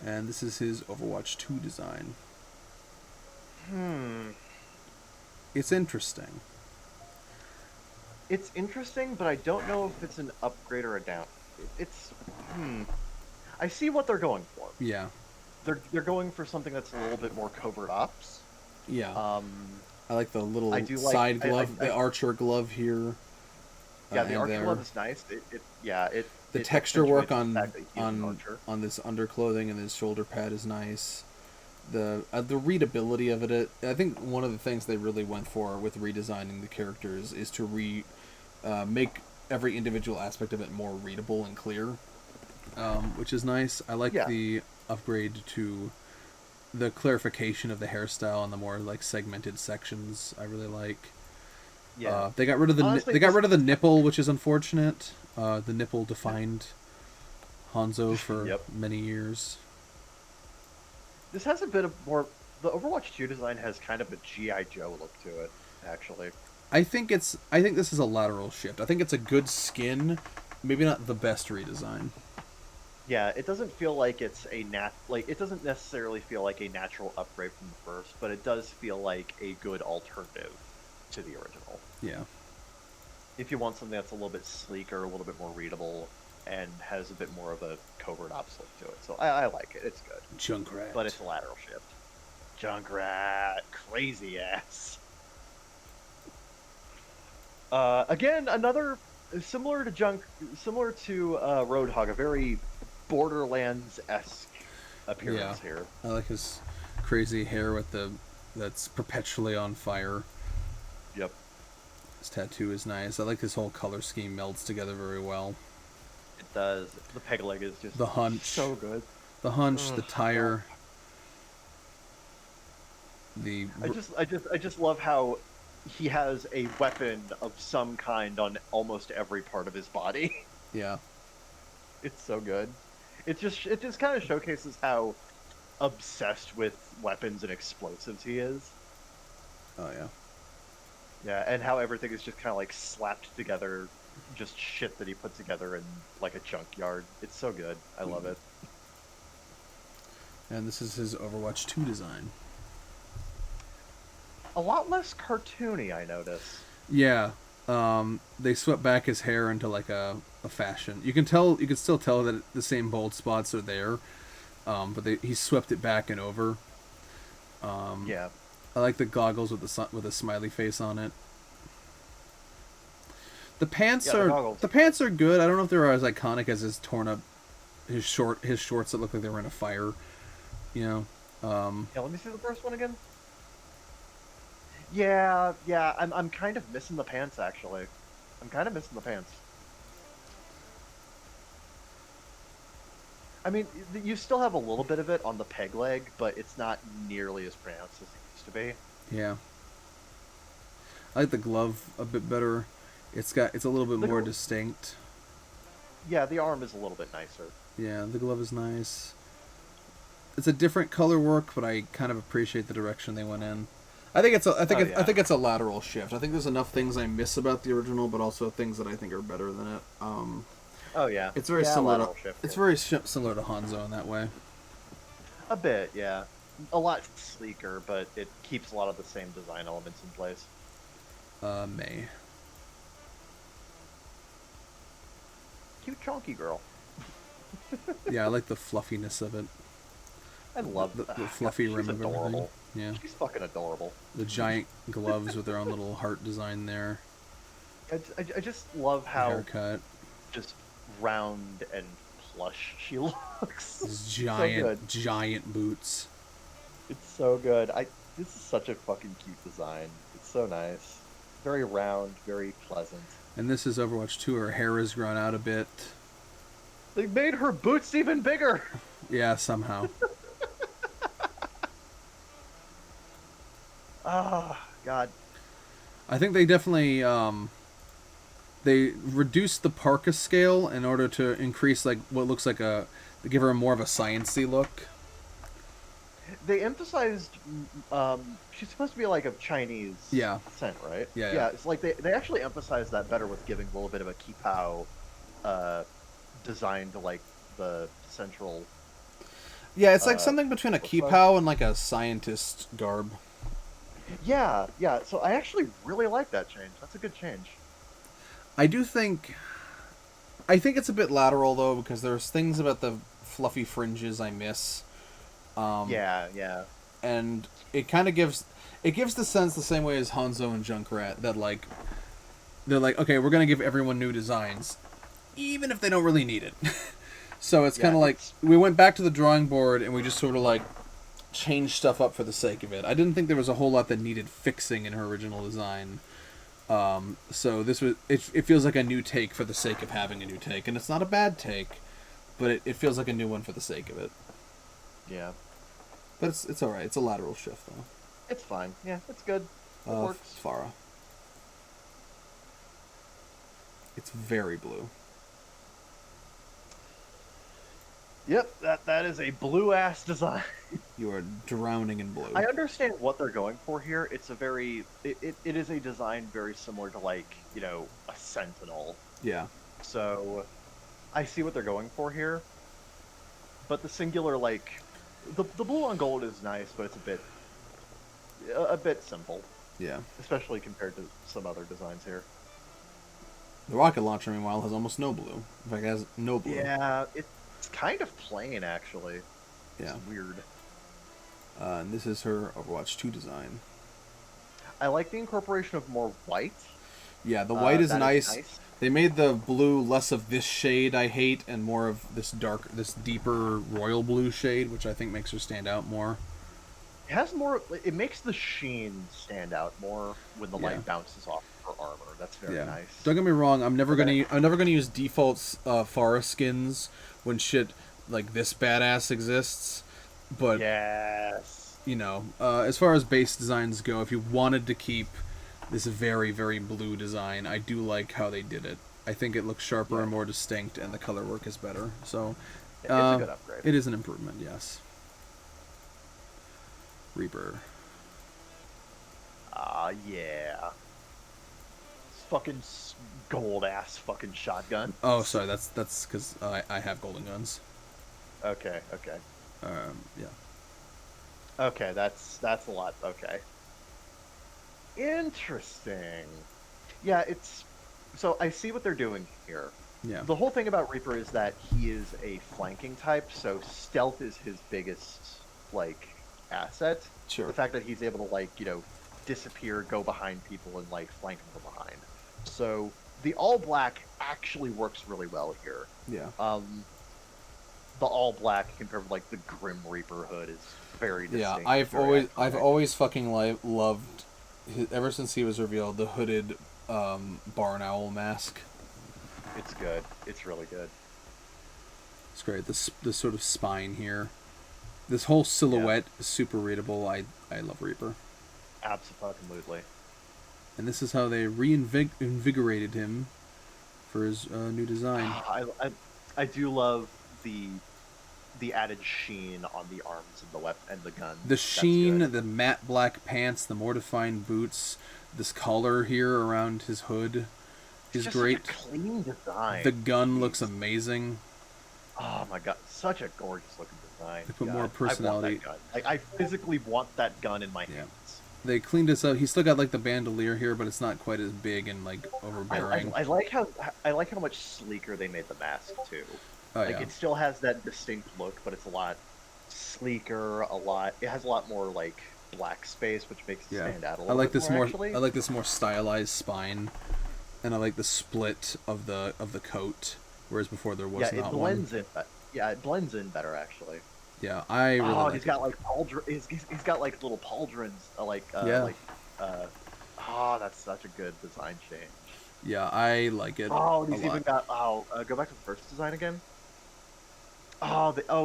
And this is his Overwatch 2 design. Hmm. It's interesting. It's interesting, but I don't know if it's an upgrade or a down. It's hmm. I see what they're going for. Yeah. They're going for something that's a little bit more covert ops. Yeah. Um, I like the little I do like side glove, I the archer glove here. yeah, the And archer there. glove is nice. The it texture work accentuates the fact that he is an on archer. on this underclothing and this shoulder pad is nice. The readability of it, I think one of the things they really went for with redesigning the characters is to make every individual aspect of it more readable and clear, which is nice. I like Yeah, the upgrade to the clarification of the hairstyle and the more like segmented sections. I really like. yeah. They got rid of Honestly, they got this rid of the nipple, which is unfortunate. The nipple defined Hanzo for yep. many years. This has a bit of more. The Overwatch 2 design has kind of a GI Joe look to it, actually. I think this is a lateral shift. I think it's a good skin, maybe not the best redesign. Yeah, it doesn't feel like it's it doesn't necessarily feel like a natural upgrade from the first, but it does feel like a good alternative to the original. Yeah. If you want something that's a little bit sleeker, a little bit more readable, and has a bit more of a covert ops look to it. So I like it. It's good. Junkrat. But it's a lateral shift. Junkrat, crazy ass. Again, another similar to Roadhog, a very Borderlands-esque appearance here. I like his crazy hair with that's perpetually on fire. Yep, His tattoo is nice. I like his whole color scheme melds together very well. it does. The peg leg is just The hunch, so good. the Ugh, tire, the I just love how he has a weapon of some kind on almost every part of his body. yeah, It's so good. It just kind of showcases how obsessed with weapons and explosives he is. oh yeah. Yeah, and how everything is just kind of like slapped together, just shit that he put together in like a junkyard. It's so good. I love it. And this is his Overwatch 2 design. A lot less cartoony, I notice. Yeah. They swept back his hair into like a fashion. You can still tell that the same bald spots are there, but he swept it back and over. Yeah, I like the goggles with a smiley face on it. The pants yeah, the goggles. the pants are good. I don't know if they're as iconic as his torn up his shorts that look like they were in a fire. You know. Yeah, let me see the first one again. Yeah, I'm kind of missing the pants actually. I'm kind of missing the pants. I mean, you still have a little bit of it on the peg leg, but it's not nearly as pronounced as it used to be. Yeah. I like the glove a bit better. It's a little bit more distinct. Yeah, the arm is a little bit nicer. Yeah, the glove is nice. It's a different color work, but I kind of appreciate the direction they went in. I think I think it's a lateral shift. I think there's enough things I miss about the original, but also things that I think are better than it. Oh yeah, It's very yeah, similar. lateral shift, It's yeah. very similar to Hanzo in that way. A bit, yeah. A lot sleeker, but it keeps a lot of the same design elements in place. May. Cute chonky girl. Yeah, I like the fluffiness of it. I love The fluffy she's rim of everything. adorable. Yeah. She's fucking adorable. The giant gloves with their own little heart design there. I just love The how haircut. just round and plush she looks. These So good. giant boots. It's so good. This is such a fucking cute design. It's so nice. Very round, very pleasant. And this is Overwatch 2. Her hair has grown out a bit. They made her boots even bigger. Yeah, somehow. Ah, God. I think they definitely they reduced the parka scale in order to increase like what looks like a to give her more of a sciency look. They emphasized she's supposed to be like of Chinese Yeah, descent, right? yeah. Yeah, it's like they actually emphasized that better with giving a little bit of a Kipao uh design to like the central Yeah, it's like something between a torso. kipow and like a scientist garb. Yeah, yeah. So I actually really like that change. That's a good change. I do think I think it's a bit lateral though because there's things about the fluffy fringes I miss. Um, Yeah, yeah. and it kind of gives the sense the same way as Hanzo and Junkrat that like they're like okay we're gonna give everyone new designs even if they don't really need it. So it's kind Yeah, of like it's we went back to the drawing board and we just sort of like changed stuff up for the sake of it. I didn't think there was a whole lot that needed fixing in her original design. So this was it feels like a new take for the sake of having a new take, and it's not a bad take, but it feels like a new one for the sake of it. yeah. But it's all right. It's a lateral shift though. It's fine. Yeah, it's good. It works. Farah. It's very blue. Yep, that is a blue ass design. You are drowning in blue. I understand what they're going for here. It's a very it is a design very similar to like, a sentinel. Yeah. So I see what they're going for here, but the singular like the blue on gold is nice, but it's a bit simple, Yeah. especially compared to some other designs here. The rocket launcher, meanwhile, has almost no blue. In fact, it has no blue. Yeah, it's kind of plain actually. It's Yeah. weird. And this is her Overwatch 2 design. I like the incorporation of more white. Yeah, the white is That is nice. nice. They made the blue less of this shade I hate and more of this deeper royal blue shade, which I think makes her stand out more. It has more. It makes the sheen stand out more when the Yeah. light bounces off her armor. That's very Yeah. nice. Don't get me wrong. And then I'm never gonna use default Farah skins when shit like this badass exists. But yes, as far as base designs go, if you wanted to keep this very very blue design, I do like how they did it. I think it looks sharper yeah, and more distinct, and the color work is better. So, it's a good upgrade. it is an improvement. Yes. Reaper. Yeah. Fucking gold ass fucking shotgun. Oh, sorry. That's because I have golden guns. Okay, okay, Yeah. okay. That's a lot. Okay, interesting. Yeah, it's so I see what they're doing here. Yeah. The whole thing about Reaper is that he is a flanking type, so stealth is his biggest like asset. The Sure. fact that he's able to like, disappear, go behind people and like flank them from behind. So the all black actually works really well here. Yeah. The all black compared with like the Grim Reaper hood is very Yeah. distinct. I've always fucking loved ever since he was revealed the hooded barn owl mask. It's good. It's really good. It's great. This sort of spine here. This whole silhouette is super readable. I love Reaper. Absolutely. And this is how they reinvigorated him for his new design. I do love the added sheen on the arms and the weapon and the gun. The sheen, the matte black pants, the more defined boots, this collar here around his hood is just great. Such a clean design. The gun looks amazing. Oh my god, such a gorgeous looking design. They put God, more personality. I want that gun. I physically want that gun in my Yeah. hands. They cleaned this up. He's still got like the bandolier here, but it's not quite as big and like overbearing. I like how much sleeker they made the mask too. Oh Like yeah. it still has that distinct look, but it's a lot sleeker. It has a lot more like black space, which makes it stand out a little bit more. Actually, I like this more stylized spine, and I like the split of the coat, whereas before there was not one. Yeah, it blends in better actually. Yeah, I really like he's it. got like he's got like little pauldrons, Yeah. that's such a good design change. Yeah, I like it. Oh, and he's a lot. even got go back to the first design again.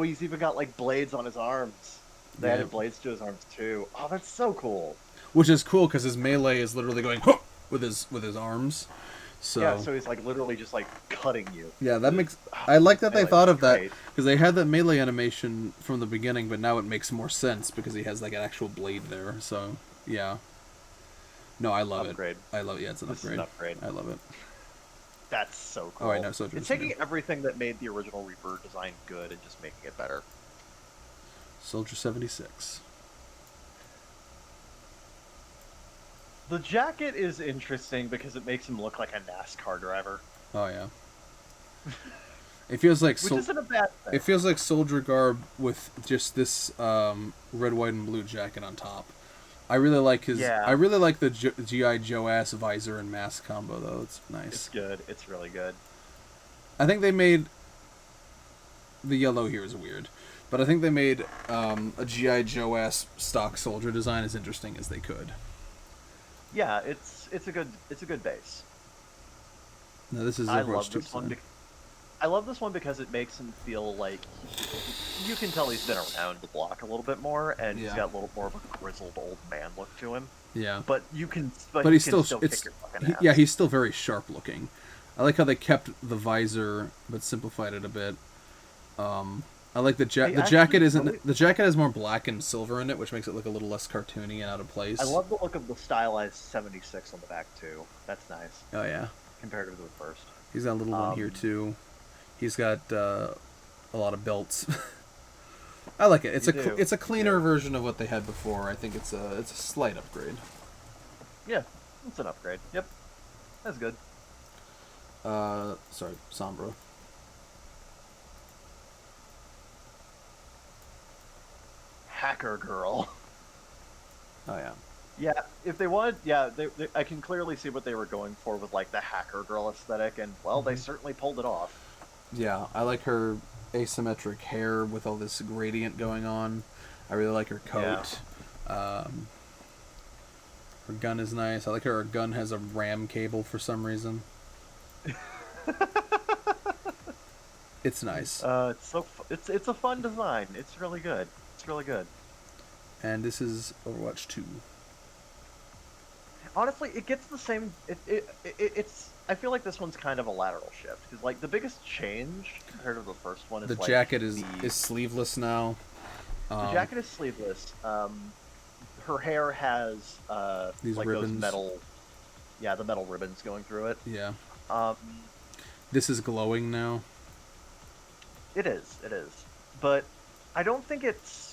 He's even got like blades on his arms. They Yeah. added blades to his arms too. Oh, that's so cool. which is cool because his melee is literally going with his arms. Yeah, So so he's like literally just like cutting you. yeah, that makes. Oh, I like that they melee thought is of that great. because they had that melee animation from the beginning, but now it makes more sense because he has like an actual blade there. So yeah, no, I love it. Upgrade. I love. Yeah, it's an This is an upgrade. upgrade. I love it. That's so Oh, I cool. know. Soldier It's is new. taking everything that made the original Reaper design good and just making it better. Soldier 76. The jacket is interesting because it makes him look like a NASCAR driver, Oh yeah. It feels like which isn't a bad thing. it feels like soldier garb with just this red, white, and blue jacket on top. I really like his. I Yeah, really like the GI Joe ass visor and mask combo though. It's it's nice. good. It's really good. I think they made the yellow here is weird, but I think they made a GI Joe ass stock soldier design as interesting as they could. Yeah, it's a good base. No, this is I Overwatch love 2 this one. design. I love this one because it makes him feel like you can tell he's been around the block a little bit more, and he's Yeah, got a little more of a grizzled old man look to him. yeah. But But he he's can still still it's kick your fucking yeah, ass. he's still very sharp looking. I like how they kept the visor but simplified it a bit. I like I the jacket actually isn't really, the jacket has more black and silver in it, which makes it look a little less cartoony and out of I place. love the look of the stylized 76 on the back too. That's nice Oh yeah, compared to the first. he's got a little one here Um, too. He's got a lot of belts. I like it. you do, It's a you cleaner do. version of what they had before. I think it's a slight upgrade. Yeah, it's an upgrade. Yep, that's good. Sorry, Sombra. Hacker girl. Oh yeah. Yeah, if they wanted, yeah, I can clearly see what they were going for with like the hacker girl aesthetic, and well, they certainly pulled it off. Yeah, I like her asymmetric hair with all this gradient going on. I really like her Yeah. coat. Her gun is nice. I like her gun has a RAM cable for some reason. It's nice. It's a fun design. It's really good. It's really good. And this is Overwatch 2. Honestly, it gets the same. It's. I feel like this one's kind of a lateral shift because like the biggest change compared to the first one is The like jacket is sleeveless now. the jacket is sleeveless. Her hair has These like ribbons. those metal, yeah, the metal ribbons going through it. Yeah. Um, This is glowing now. it is, but I don't think it's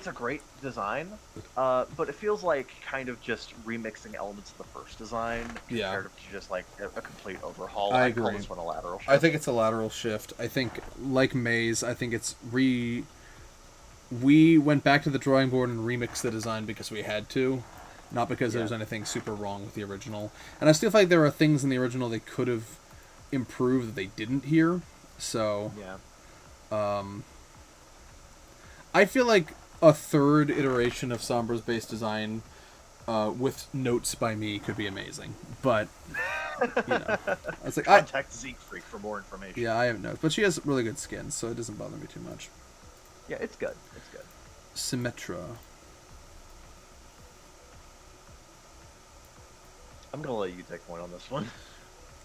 a great design, but it feels like kind of just remixing elements of the first design Yeah. compared to just like a complete overhaul. I I'd call agree. this one a lateral shift. I think it's a lateral shift. I think, like Maze, I think it's we went back to the drawing board and remixed the design because we had to, not because there was anything super wrong with the original. And I still feel like there are things in the original they could have improved that they didn't here. So Yeah. I feel like a third iteration of Sombra's base design with notes by me could be amazing. But it's like Contact Freak for more information. yeah, I have notes, but she has really good skin, so it doesn't bother me too much. Yeah, it's good. It's good. Symmetra. I'm gonna let you take point on this one.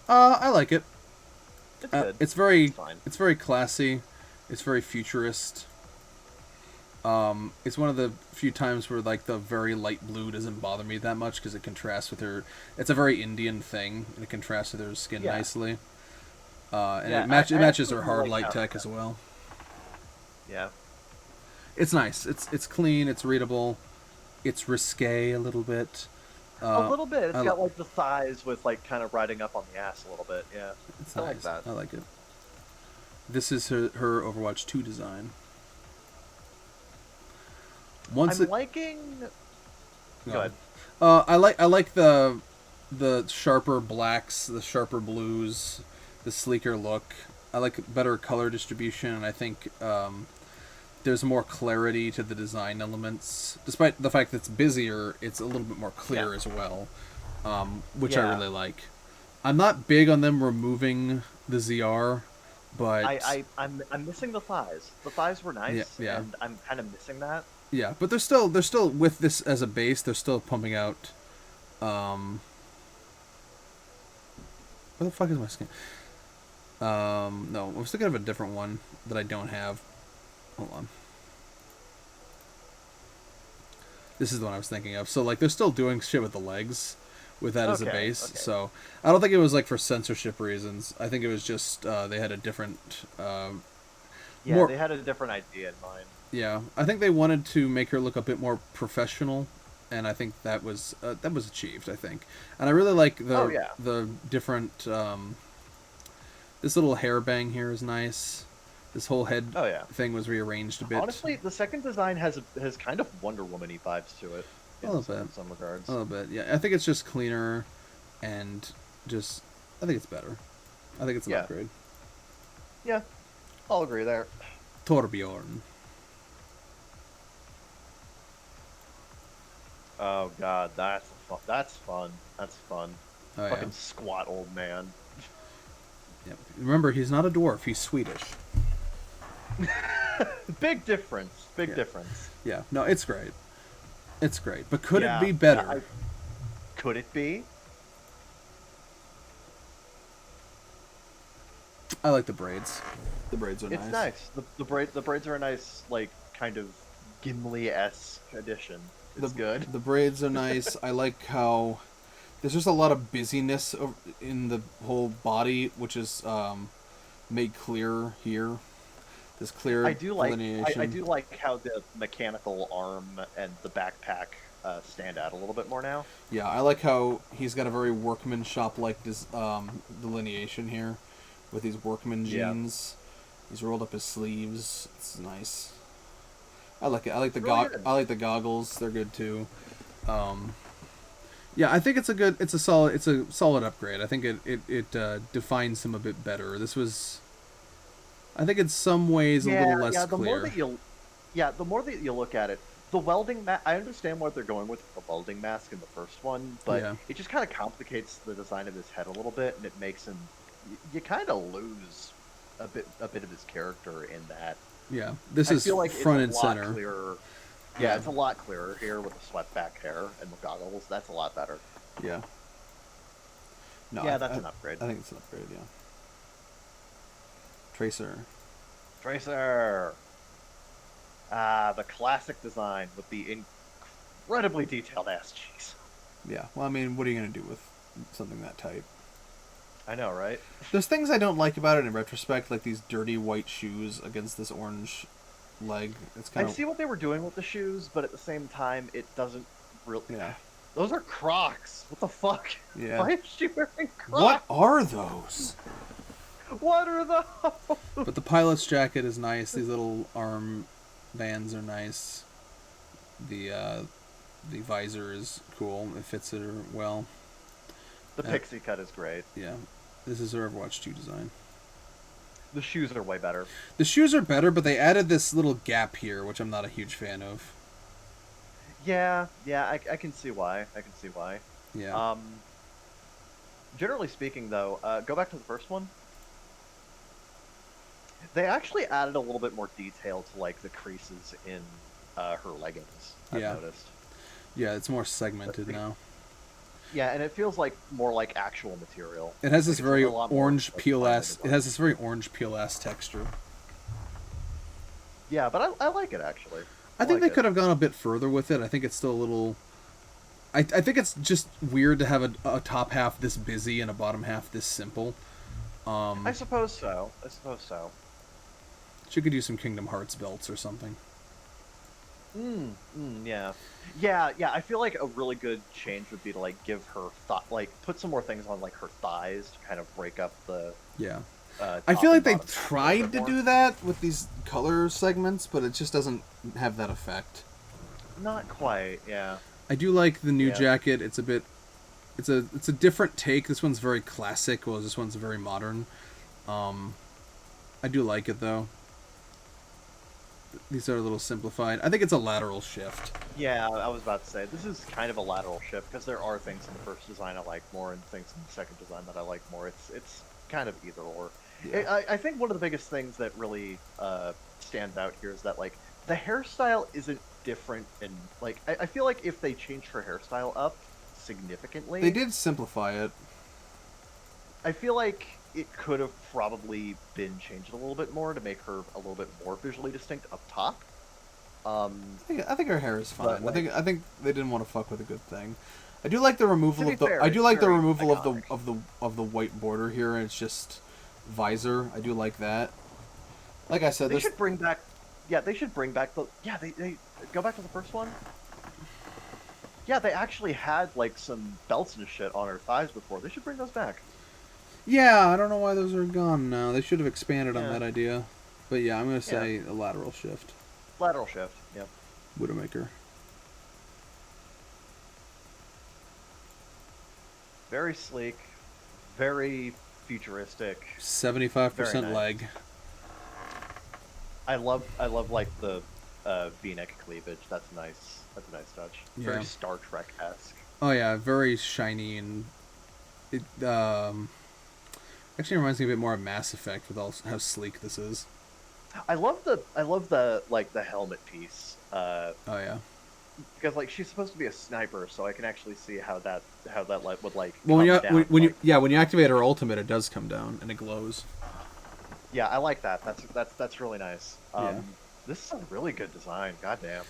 I like it. It's good. It's very It's fine. it's very classy. It's very futurist. It's one of the few times where like the very light blue doesn't bother me that much because it contrasts with her. It's a very Indian thing, and it contrasts with her skin nicely. And Yeah, it I matches her actually hard like light how- tech as well. Yeah. It's nice. It's clean. It's readable. It's risque a little bit. A little bit. It's I got like the thighs with like kind of riding up on the ass a little bit. Yeah. It's I nice. like that. I like it. This is her Overwatch 2 design. Once I'm it, liking. no. Go ahead. I like the sharper blacks, the sharper blues, the sleeker look. I like better color distribution, and I think there's more clarity to the design elements. Despite the fact that it's busier, it's a little bit more clear as well, which I really like. I'm not big on them removing the ZR, but I'm missing the thighs. The thighs were nice, Yeah. and I'm kind of missing that. Yeah, but they're still with this as a base. They're still pumping out. Where the fuck is my skin? No, I was thinking of a different one that I don't have. Hold on. This is the one I was thinking of. So like they're still doing shit with the legs, with that as a Okay, base. okay. So I don't think it was like for censorship reasons. I think it was just they had a different, Yeah, more. they had a different idea in mind. Yeah, I think they wanted to make her look a bit more professional, and I think that was achieved. I think, and I really like Oh the yeah. the different. This little hair bang here is nice. This whole head Oh yeah. thing was rearranged a bit. Honestly, the second design has kind of Wonder Woman-y vibes to it A in little bit. some A regards. little bit. Yeah, I think it's just cleaner, and just I think it's better. I think it's an Yeah. upgrade. Yeah, I'll agree there. Torbjorn. Oh god, that's fun. That's fun. Oh yeah. Fucking squat old man. Yep. Remember, he's not a dwarf. He's Swedish. Big difference. Big Yeah. difference. Yeah. No, it's great. It's great. But could it Yeah, be yeah. better? Could it be? I like the braids. The braids are It's nice. The braids are a nice, like, kind of Gimli-esque addition. It's good. The braids are nice. I like how there's just a lot of busyness in the whole body, which is made clearer here. This clear I do like delineation. I do like how the mechanical arm and the backpack stand out a little bit more now. Yeah, I like how he's got a very workmanshop-like delineation here, with these workman Yeah. jeans. He's rolled up his sleeves. It's nice. I like it. I like the Really good. I like the goggles. They're good too. Yeah, I think it's a solid upgrade. I think it defines him a bit better. This was, I think, in some ways a little less yeah. clear. The more that you look at it, the welding I understand what they're going with the welding mask in the first one, but Yeah. it just kind of complicates the design of his head a little bit, and it makes him you kind of lose a bit of his character in that. Yeah, this I is feel like front and it's a lot center. clearer. Yeah. Yeah, it's a lot clearer here with the swept back hair and the goggles. That's a lot better. Yeah. No, Yeah, that's an upgrade. I think it's an upgrade. Yeah. Tracer. Tracer. Ah, the classic design with the incredibly detailed ass cheeks. Yeah. Well, I mean, what are you gonna do with something that tight? I know, right? There's things I don't like about it in retrospect, like these dirty white shoes against this orange leg. It's kind I of see what they were doing with the shoes, but at the same time, it doesn't really. yeah. Those are Crocs. What the fuck? Yeah. Why is she wearing Crocs? What are those? What are those? But the pilot's jacket is nice. These little arm bands are nice. The visor is cool. It fits her well. The pixie cut is great. Yeah. This is her Overwatch 2 design. The shoes are way better. The shoes are better, but they added this little gap here, which I'm not a huge fan of. Yeah, I can see why. I can see why. Yeah. Generally speaking, though, go back to the first one. They actually added a little bit more detail to like the creases in her leggings. I've Yeah. noticed. Yeah, it's more segmented now. Yeah, and it feels like more like actual material. It has this Like, it's very a lot more, orange like, peel finely ass. It designed. has this very orange peel ass texture. Yeah, but I like it actually. I think like they it. could have gone a bit further with it. I think it's still a little. I think it's just weird to have a top half this busy and a bottom half this simple. I suppose so. I suppose so. She could use some Kingdom Hearts belts or something. Yeah. Yeah, I feel like a really good change would be to like give her put some more things on like her thighs to kind of break up the Yeah. I top feel like and they bottom half a little tried bit to more. do that with these color segments, but it just doesn't have that effect. Not quite, yeah. I do like the new Yeah. jacket. It's a bit. It's a different take. This one's very classic, while this one's very modern. I do like it though. These are a little simplified. I think it's a lateral shift. Yeah, I was about to say, this is kind of a lateral shift, because there are things in the first design I like more, and things in the second design that I like more. It's kind of either or. Yeah. I think one of the biggest things that really stands out here is that, like, the hairstyle isn't different, and like I feel like if they changed her hairstyle up They significantly, did simplify it. I feel like it could have probably been changed a little bit more to make her a little bit more visually distinct up top. I think her hair is But fine. like, I think they didn't want to fuck with a good thing. I do like the to removal be of the fair, I do it's like the very removal iconic. of the white border here, and it's just visor. I do like that. Like I said, They this should bring back, yeah, they should bring back the, yeah, they go back to the first one. Yeah, they actually had like some belts and shit on her thighs before. They should bring those back. yeah, I don't know why those are gone now. They should have expanded on Yeah, that idea. But yeah, I'm gonna yeah, say a lateral shift. lateral shift. Yep. Widowmaker. Very sleek, very futuristic, very 75% nice. leg. I love like the V-neck cleavage. That's nice. That's a nice touch. Yeah. Very Star Trek-esque. Oh yeah, very shiny and it actually reminds me a bit more of Mass Effect with all how sleek this is. I love the like the helmet piece. Oh yeah. Because like she's supposed to be a sniper, so I can actually see how that like would like Well, come down. when you Like, yeah when you activate her ultimate, it does come down and it glows. yeah, I like that. That's really nice. Yeah. This is a really good design. Goddamn.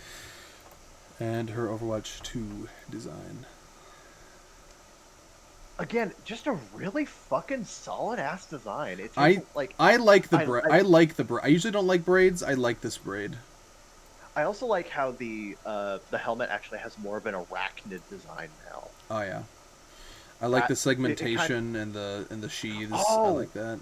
And her Overwatch 2 design. Again, just a really fucking solid ass design. It just I like I like the I, braid. I I like the braid. I usually don't like braids. I like this braid. I also like how the helmet actually has more of an arachnid design now. Oh yeah. I like the It kind of, segmentation and the sheaths. I oh like that.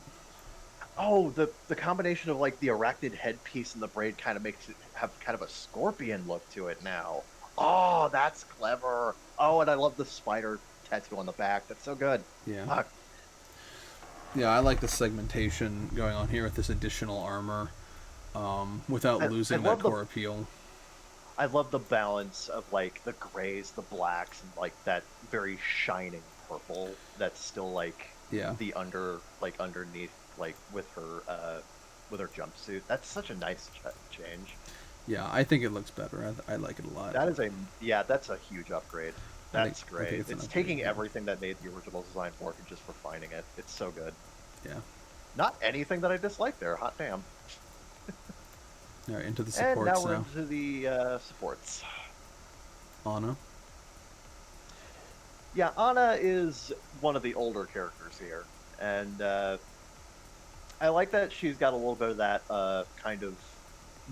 oh the combination of like the arachnid headpiece and the braid kind of makes it have kind of a scorpion look to it now. Oh, that's clever. Oh, and I love the spider tattoo on the back. That's so good. Yeah. Fuck. Yeah, I like the segmentation going on here with this additional armor, without I losing that love the core appeal. I love the balance of like the grays, the blacks, and like that very shining purple that's still like Yeah. the underneath like with her jumpsuit. That's such a nice change. Yeah, I think it looks better. I like it a lot. That is a yeah, that's a huge upgrade. That's I think great. it's an It's upgrade. taking Yeah. everything that made the original design work and just refining it. It's so good. Yeah. Not anything that I dislike there. Hot damn. All right, into the And now supports we're now. into the supports. Anna. Yeah, Anna is one of the older characters here, and I like that she's got a little bit of that kind of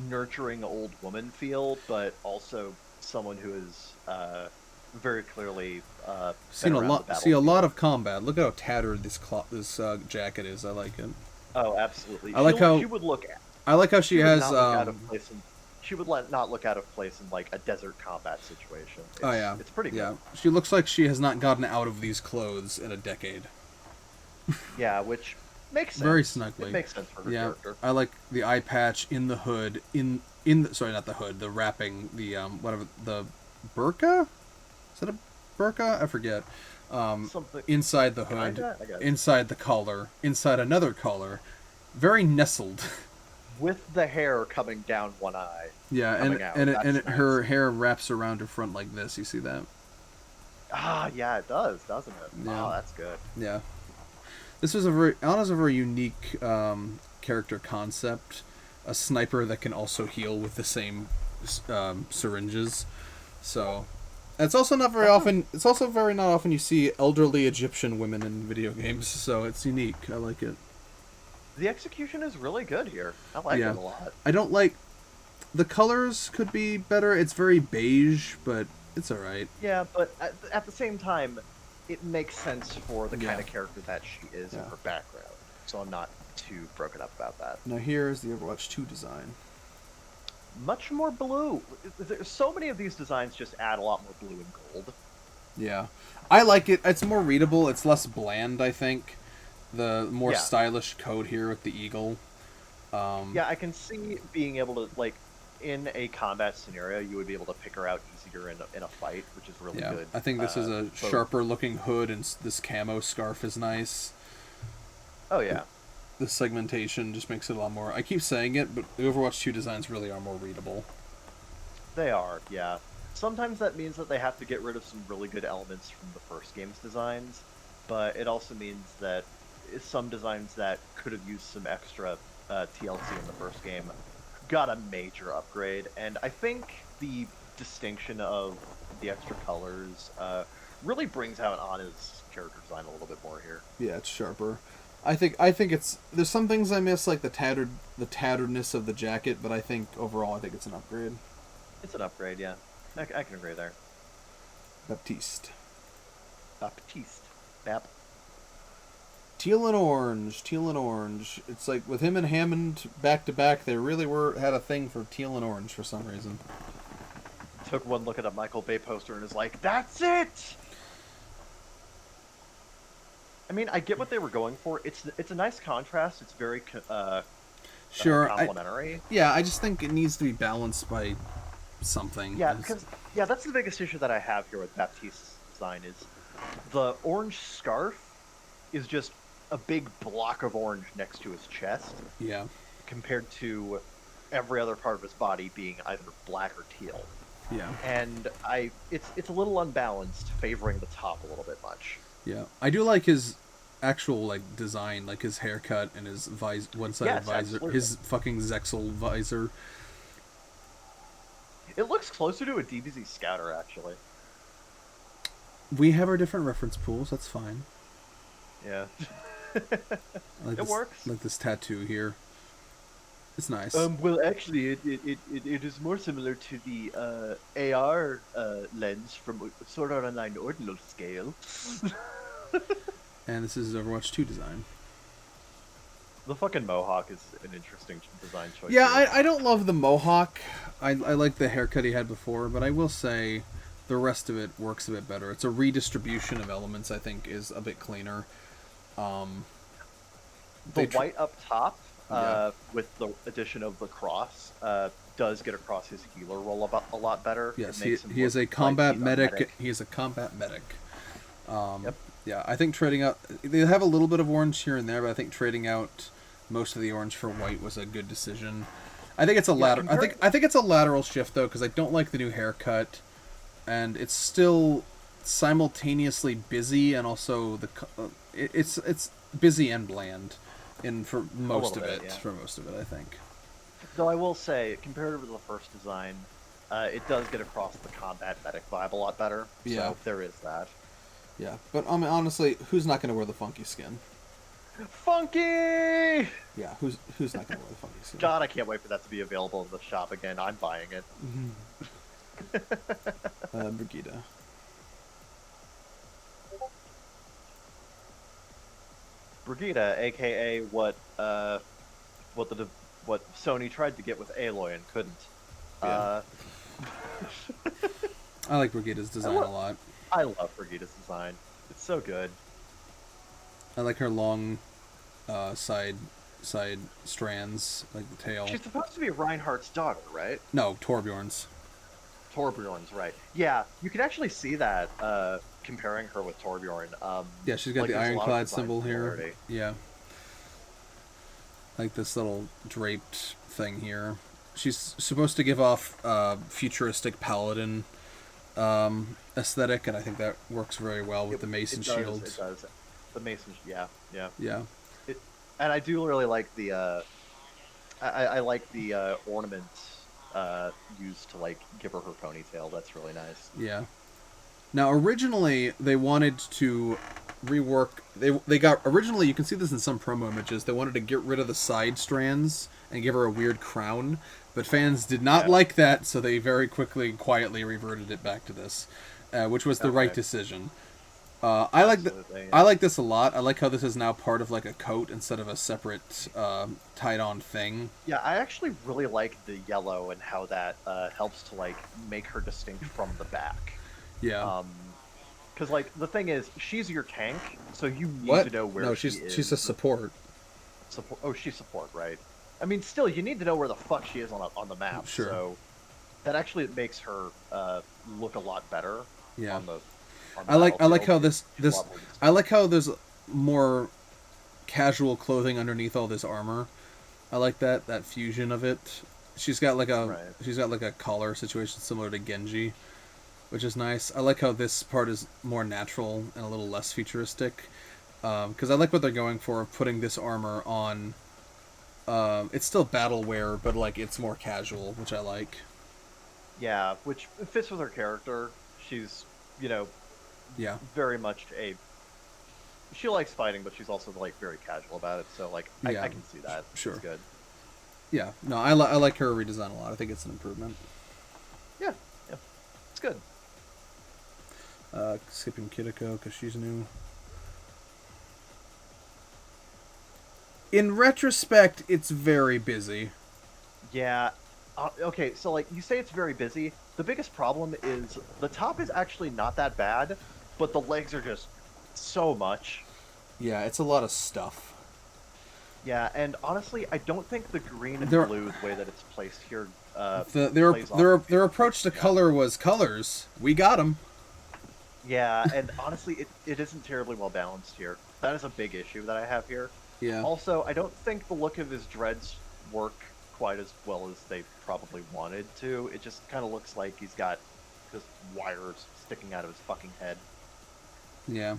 nurturing old woman feel, but also someone who is very clearly been Seen a around the lot. See a battlefield. lot of combat. Look how tattered this jacket is. I like it. Oh, absolutely. I like how She would look I like how she she would has. not look out of place in she would not look out of place in like a desert combat situation. Oh yeah. It's pretty Yeah. good. She looks like she has not gotten out of these clothes in a decade. Yeah, which makes sense. Very It snugly. makes sense for her Yeah. character. I like the eye patch in the hood. Sorry, not the hood. The wrapping. The whatever the burqa. Is that a burqa? I forget. Something Inside the hood, kinda, I guess. inside the collar, inside another collar, very nestled. With the hair coming down one eye. Yeah, Coming out. and That's her nice. hair wraps around her front like this. You see that? Ah, yeah, it does, doesn't it? Yeah. Oh, that's good. Yeah. This was Anna's a very unique character concept. A sniper that can also heal with the same syringes. So it's also not very often. It's also very not often you see elderly Egyptian women in video games. So it's unique. I like it. The execution is really good here. I like Yeah. it a lot. I don't like the colors. Could be better. It's very beige, but it's all right. Yeah, but at the same time, it makes sense for the Yeah. kind of character that she is Yeah. in her background. So I'm not too broken up about that. Now here's the Overwatch 2 design. Much more blue. There's so many of these designs just add a lot more blue and gold. Yeah, I like it. It's more readable. It's less bland. I think the more Yeah. stylish coat here with the eagle. Yeah, I can see being able to like in a combat scenario, you would be able to pick her out easier in a fight, which is really Yeah, good. I think this is a both- sharper looking hood, and this camo scarf is nice. Oh yeah, The segmentation just makes it a lot more. I keep saying it, but the Overwatch 2 designs really are more readable. They are, yeah. Sometimes that means that they have to get rid of some really good elements from the first game's designs, but it also means that some designs that could have used some extra TLC in the first game got a major upgrade, and I think the distinction of the extra colors really brings out Anna's character design a little bit more here. Yeah, it's sharper. I think it's there's some things I miss like the tatteredness of the jacket, but I think overall I think it's an upgrade. It's an upgrade, yeah. I can agree there. Baptiste. Baptiste. Bap. Teal and orange, teal and orange. It's like with him and Hammond back to back, they really had a thing for teal and orange for some reason. Took one look at a Michael Bay poster and is like, that's it! I mean, I get what they were going for. It's a nice contrast. It's very Sure, complementary. yeah, I just think it needs to be balanced by something. Yeah, because yeah, that's the biggest issue that I have here with Baptiste's design is the orange scarf is just a big block of orange next to his chest Yeah, compared to every other part of his body being either black or teal. yeah, And it's a little unbalanced, favoring the top a little bit much. yeah. I do like his actual like design, like his haircut and his one-sided Yes, visor, absolutely. his fucking Zexel visor. It looks closer to a DBZ Scouter, actually. We have our different reference pools. That's fine. Yeah. I like It this, works. like this tattoo here. It's nice. Well, actually, it is more similar to the AR lens from Sword Art Online Ordinal Scale. And this is Overwatch 2 design. The fucking mohawk is an interesting design choice. Yeah, here. I don't love the mohawk. I like the haircut he had before, but I will say the rest of it works a bit better. It's a redistribution of elements, I think, is a bit cleaner. The white up top, Yeah. with the addition of the cross, does get across his healer role a lot better. Yes, It makes him he is look a like combat he's a medic. He is a combat medic. Yep. Yeah, I think trading out. They have a little bit of orange here and there, but I think trading out most of the orange for white was a good decision. I think it's a lateral. I think it's a lateral shift though, because I don't like the new haircut, and it's still simultaneously busy and also it's busy and bland, in for most of bit, it. yeah. For most of it, I think. Though I will say, compared to the first design, it does get across the combat medic vibe a lot better. Yeah. So there is that. Yeah, but I mean, honestly, who's not going to wear the funky skin? Funky! Yeah, who's not going to wear the funky skin? God, I can't wait for that to be available in the shop again. I'm buying it. Brigida. Brigida, aka what Sony tried to get with Aloy and couldn't. Yeah. I like Brigida's design a lot. I love Brigida's design. It's so good. I like her long side strands, like the tail. She's supposed to be Reinhardt's daughter, right? No, Torbjorn's. Torbjorn's, right. Yeah, you can actually see that comparing her with Torbjorn. Yeah, she's got like, the there's a lot of ironclad design symbol here. similarity. Yeah. Like this little draped thing here. She's supposed to give off futuristic paladin aesthetic, and I think that works very well with the mason shields. It does. The mason, yeah. Yeah. And I do really like the I like the ornaments used to like give her ponytail. That's really nice. Yeah. Now, originally they wanted to rework. They got originally. You can see this in some promo images. They wanted to get rid of the side strands and give her a weird crown, but fans did not like that, so they very quickly, quietly reverted it back to this, which was the right decision. I like this a lot. I like how this is now part of like a coat instead of a separate tied-on thing. Yeah, I actually really like the yellow and how that helps to like make her distinct from the back. Yeah. Because like the thing is, she's your tank, so you need to know where no, she is. she's a support. Support. Oh, she's support, right? I mean, still, you need to know where the fuck she is on the map. Sure. So that actually makes her look a lot better. Yeah. On the I like how battlefield. this I like how there's more casual clothing underneath all this armor. I like that fusion of it. She's got like a Right. collar situation similar to Genji, which is nice. I like how this part is more natural and a little less futuristic. Because I like what they're going for, putting this armor on. It's still battle wear, but like it's more casual, which I like. Yeah, which fits with her character. She's, you know, Yeah, very much a she likes fighting, but she's also like very casual about it. So like I yeah, can see that. It's sure. good. Yeah, no, I like her redesign a lot. I think it's an improvement. Yeah, yeah, it's good. Skipping Kitiko because she's new. In retrospect, it's very busy. Yeah. Okay, so like you say it's very busy. The biggest problem is the top is actually not that bad, but the legs are just so much. Yeah, it's a lot of stuff. Yeah, and honestly, I don't think the green and Their blue, the way that it's placed here, their plays off their of their like approach to yeah. color was colors. We got them. Yeah, and honestly, it isn't terribly well balanced here. That is a big issue that I have here. Yeah, Also, I don't think the look of his dreads work quite as well as they probably wanted to. It just kind of looks like he's got just wires sticking out of his fucking head. yeah.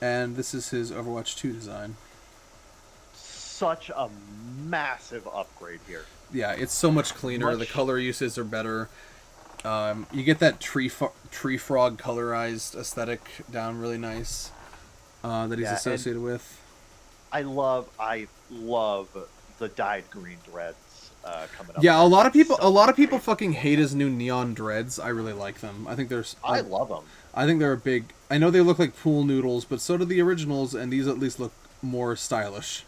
And this is his Overwatch 2 design. Such a massive upgrade here. Yeah, it's so much cleaner. The Much, color uses are better. You get that tree frog colorized aesthetic down really nice that he's yeah, and associated with. I love the dyed green dreads coming up Yeah, here. a So lot of people great. fucking hate his new neon dreads. I really like them. I love them. I think they're a big. I know they look like pool noodles, but so do the originals, and these at least look more stylish.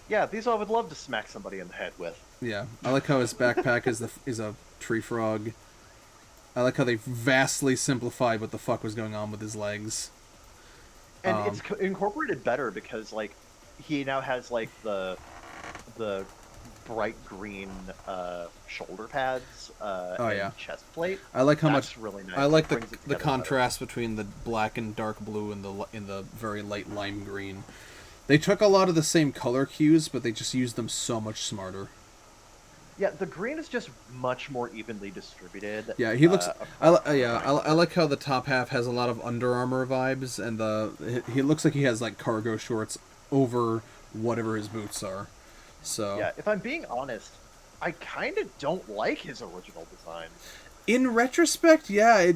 Yeah, these I would love to smack somebody in the head with. Yeah, I like how his backpack is a tree frog. I like how they vastly simplified what the fuck was going on with his legs. And it's incorporated better because like he now has like the bright green shoulder pads Oh yeah, and chest plate. I like how much. That's really I nice. like It brings it the together better. contrast between the black and dark blue and the very light lime green. They took a lot of the same color cues, but they just used them so much smarter. Yeah, the green is just much more evenly distributed Yeah, he looks. across the Yeah, entire I set. like how the top half has a lot of Under Armour vibes, and he looks like he has like cargo shorts over whatever his boots are. So Yeah, if I'm being honest, I kind of don't like his original design. in retrospect, yeah,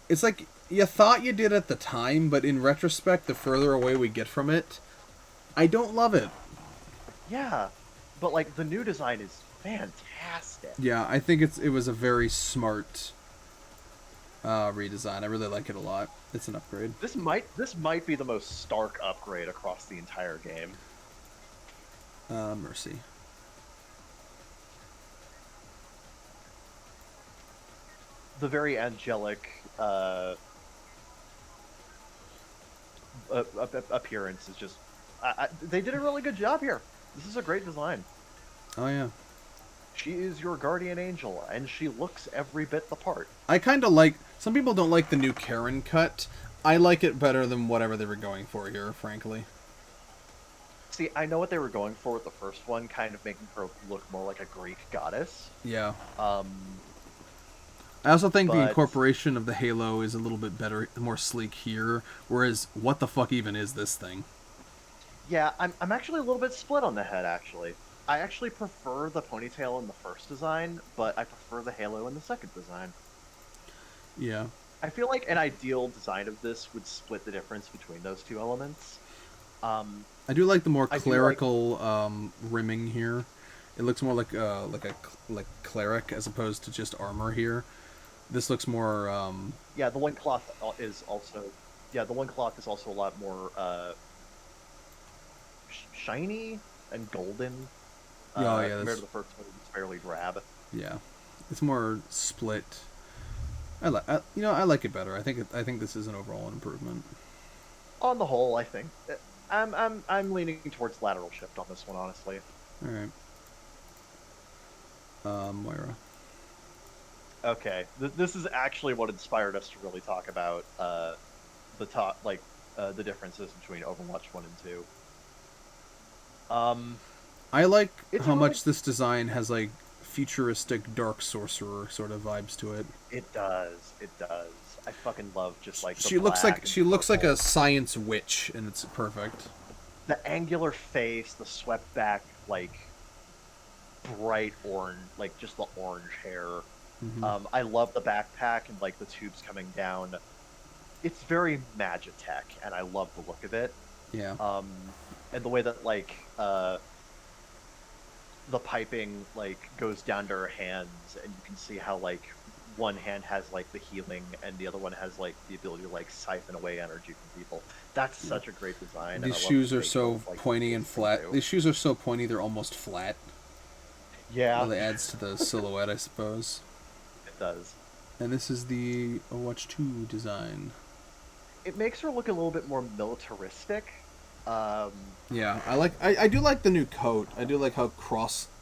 it's like you thought you did at the time, but in retrospect, the further away we get from it, I don't love it. Yeah, but like the new design is fantastic. Yeah, I think it was a very smart redesign. I really like it a lot. It's an upgrade. This might be the most stark upgrade across the entire game. Mercy. The very angelic appearance is just. They did a really good job here. This is a great design. Oh yeah. She is your guardian angel, and she looks every bit the part. I kind of like. Some people don't like the new Karen cut. I like it better than whatever they were going for here, frankly. See, I know what they were going for with the first one, kind of making her look more like a Greek goddess. Yeah. Um, I also think the but incorporation of the halo is a little bit better, more sleek here. Whereas, what the fuck even is this thing? yeah, I'm actually a little bit split on the head. Actually, I actually prefer the ponytail in the first design, but I prefer the halo in the second design. Yeah. I feel like an ideal design of this would split the difference between those two elements. Um, I do like the more I do like, clerical rimming here. It looks more like cleric as opposed to just armor here. This looks more yeah, the loincloth is also, yeah, the loincloth is also a lot more shiny and golden oh yeah, compared this to the first one, it's fairly drab. yeah. It's more split. I like it better. I think this is an overall improvement. On the whole, I think I'm leaning towards lateral shift on this one, honestly. All right. Moira. Okay, this is actually what inspired us to really talk about the differences between Overwatch 1 and 2. Um, I like It's a how really much this design has like futuristic dark sorcerer sort of vibes to it. It does. It does. I fucking love just like the She looks like black and a purple, science witch, and it's perfect. the angular face, the swept back, like bright orange, like just the orange hair. Hmm. I love the backpack and like the tubes coming down. It's very Magitech, and I love the look of it. Yeah. And the way that like the piping like goes down to her hands, and you can see how like one hand has like the healing and the other one has like the ability to like siphon away energy from people. That's Yeah. such a great design, and These I love shoes that are they go so with like pointy and this thing flat. too. These shoes are so pointy they're almost flat. Yeah, Really adds to the silhouette, I suppose. it does. And this is the Overwatch 2 design. It makes her look a little bit more militaristic. Um, Yeah, I do like the new coat. I do like how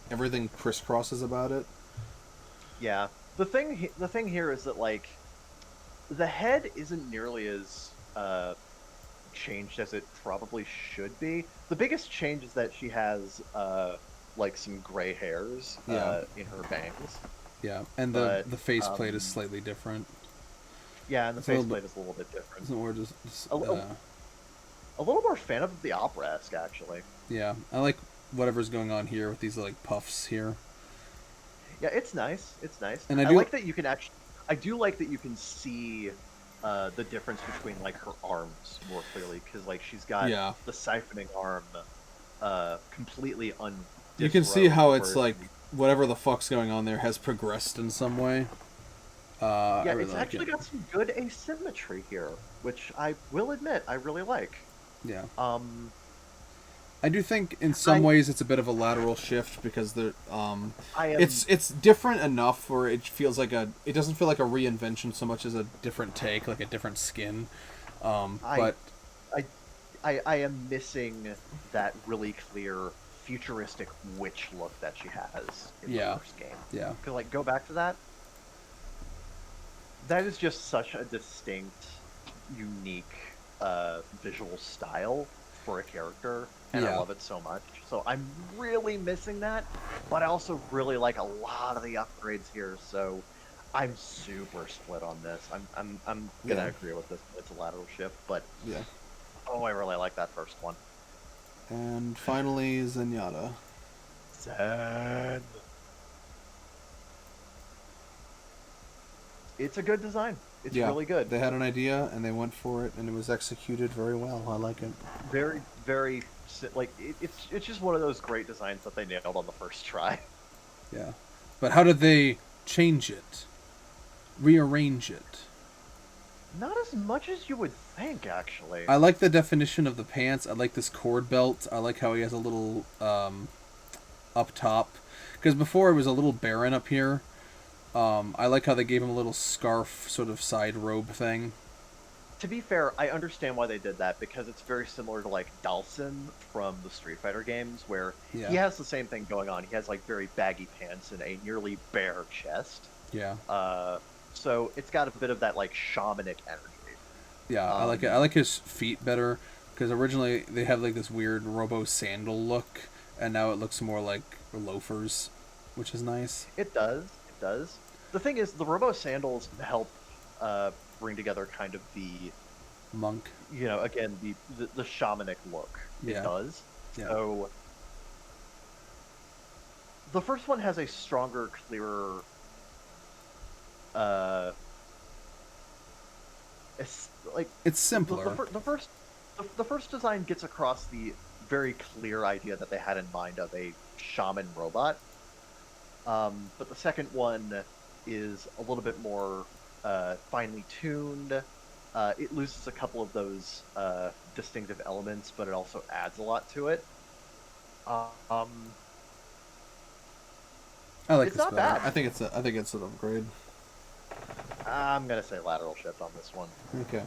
everything crisscrosses about it. yeah. The thing here is that like the head isn't nearly as changed as it probably should be. The biggest change is that she has like some gray hairs Yeah, in her bangs, yeah, and but the faceplate is slightly different. yeah, and the It's a little bit, faceplate is a little bit different. it's more A, a, a little more Phantom of the Opera-esque, actually. yeah. I like whatever's going on here with these like puffs here, Yeah, it's nice. It's nice. and I I do. like that you can actually. I do like that you can see the difference between like her arms more clearly because like she's got Yeah, the siphoning arm completely you can see how undisrobed, it's whereas like whatever the fuck's going on there has progressed in some way. I yeah, really it's like actually it. got some good asymmetry here, which I will admit I really like. Yeah. Um, I do think in some I ways it's a bit of a lateral shift because I am it's different enough where it feels like it doesn't feel like a reinvention so much as a different take, like a different skin. I But I I am missing that really clear futuristic witch look that she has in the yeah, first game. yeah, Cause like go back to that. That is just such a distinct, unique visual style for a character, and I yeah, love it so much. So I'm really missing that, but I also really like a lot of the upgrades here. So I'm super split on this. I'm gonna yeah, agree with this. It's a lateral shift, but yeah. oh, I really like that first one. And finally, Zenyatta. Zen. It's a good design. It's Yeah, really good. they had an idea and they went for it, and it was executed very well. I like it. Very, very like it's just one of those great designs that they nailed on the first try. Yeah, but how did they change it, rearrange it? Not as much as you would think, actually. I like the definition of the pants. I like this cord belt. I like how he has a little up top, because before it was a little barren up here. I like how they gave him a little scarf, sort of side robe thing. To be fair, I understand why they did that because it's very similar to like Dalsin from the Street Fighter games, where he Yeah, has the same thing going on. He has like very baggy pants and a nearly bare chest. yeah, Uh, so it's got a bit of that like shamanic energy. yeah. I like it. I Um, like his feet better because originally they have like this weird robo sandal look, and now it looks more like loafers, which is nice. it does. It does. The thing is, the Robo sandals help bring together kind of the, Monk. again, the shamanic look. It Yeah, does. yeah. So the first one has a stronger, clearer, uh, like It's simpler. the first design gets across the very clear idea that they had in mind of a shaman robot. But the second one is a little bit more finely tuned. It loses a couple of those distinctive elements, but it also adds a lot to it. Um, I like it's this not better. bad. I think it's an upgrade. I'm gonna say lateral shift on this one. Okay.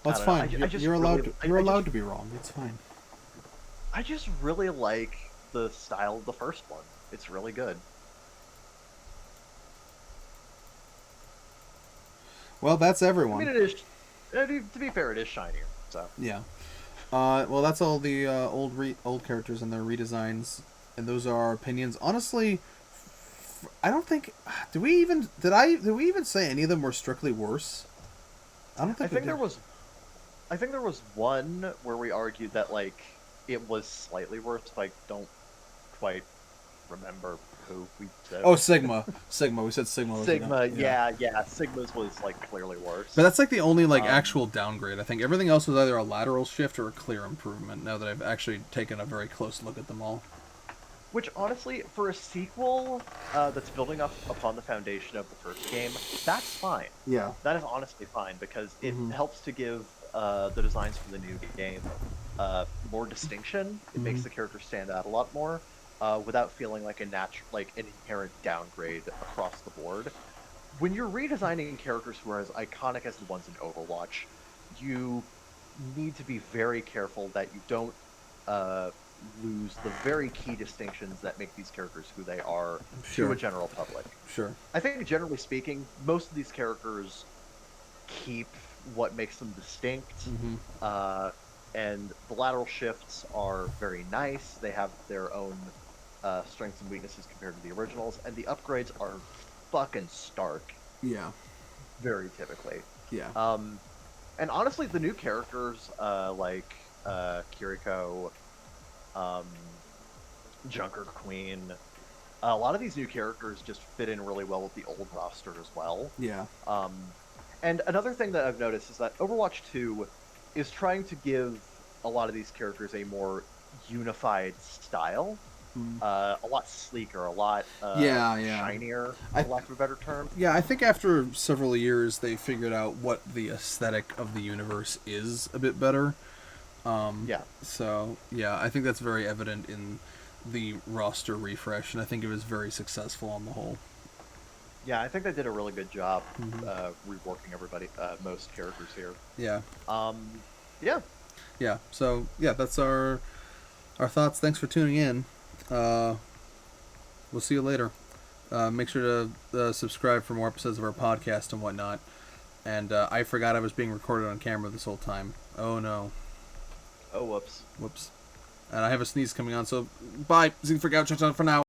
Well, I it's don't know. fine. I just You're allowed. really, You're allowed to be wrong. It's fine. I just really like the style of the first one. It's really good. Well, that's I mean, everyone. it is. To be fair, it is shinier. So Yeah. Well, that's all the old characters and their redesigns, and those are our opinions. Honestly, I don't think did we even say any of them were strictly worse? I don't I think we think did. I think there was one where we argued that like it was slightly worse, but I don't quite remember who we said. Oh, Sigma. Sigma. We said Sigma was the Sigma, yeah. yeah. Sigma's was like clearly But worse. that's like the only like Um, actual downgrade. I think everything else was either a lateral shift or a clear improvement. Now that I've actually taken a very close look at them all. which honestly, for a sequel that's building up upon the foundation of the first game, that's fine. Yeah. That is honestly fine because it Mm-hmm. helps to give the designs for the new game more distinction. It makes Mm-hmm. the character stand out a lot more without feeling like like an inherent downgrade across the board. When you're redesigning characters who are as iconic as the ones in Overwatch, you need to be very careful that you don't uh, lose the very key distinctions that make these characters who they are to a Sure. general public. Sure. I think, generally speaking, most of these characters keep what makes them distinct, Mm-hmm. uh, and the lateral shifts are very nice. They have their own strengths and weaknesses compared to the originals, and the upgrades are fucking stark, Yeah. very typically. Yeah. Um, and honestly, the new characters like Kiriko, um, Junker Queen, a lot of these new characters just fit in really well with the old roster as well. Yeah. Um, and another thing that I've noticed is that Overwatch 2 is trying to give a lot of these characters a more unified style, Mm. a lot sleeker, a lot Yeah. Yeah. shinier, I for lack of a better term. Yeah, I think after several years, they figured out what the aesthetic of the universe is a bit better. Yeah, So yeah, I think that's very evident in the roster refresh, and I think it was very successful on the whole. yeah, I think they did a really good job Hmm. reworking most characters here. Yeah, Um, yeah, yeah. So yeah, that's our thoughts. Thanks for tuning in. Uh, we'll see you later. Make sure to subscribe for more episodes of our podcast and whatnot. And I forgot I was being recorded on camera this whole time. Oh no. oh, whoops. Whoops. And I have a sneeze coming on, so bye. Zing for now.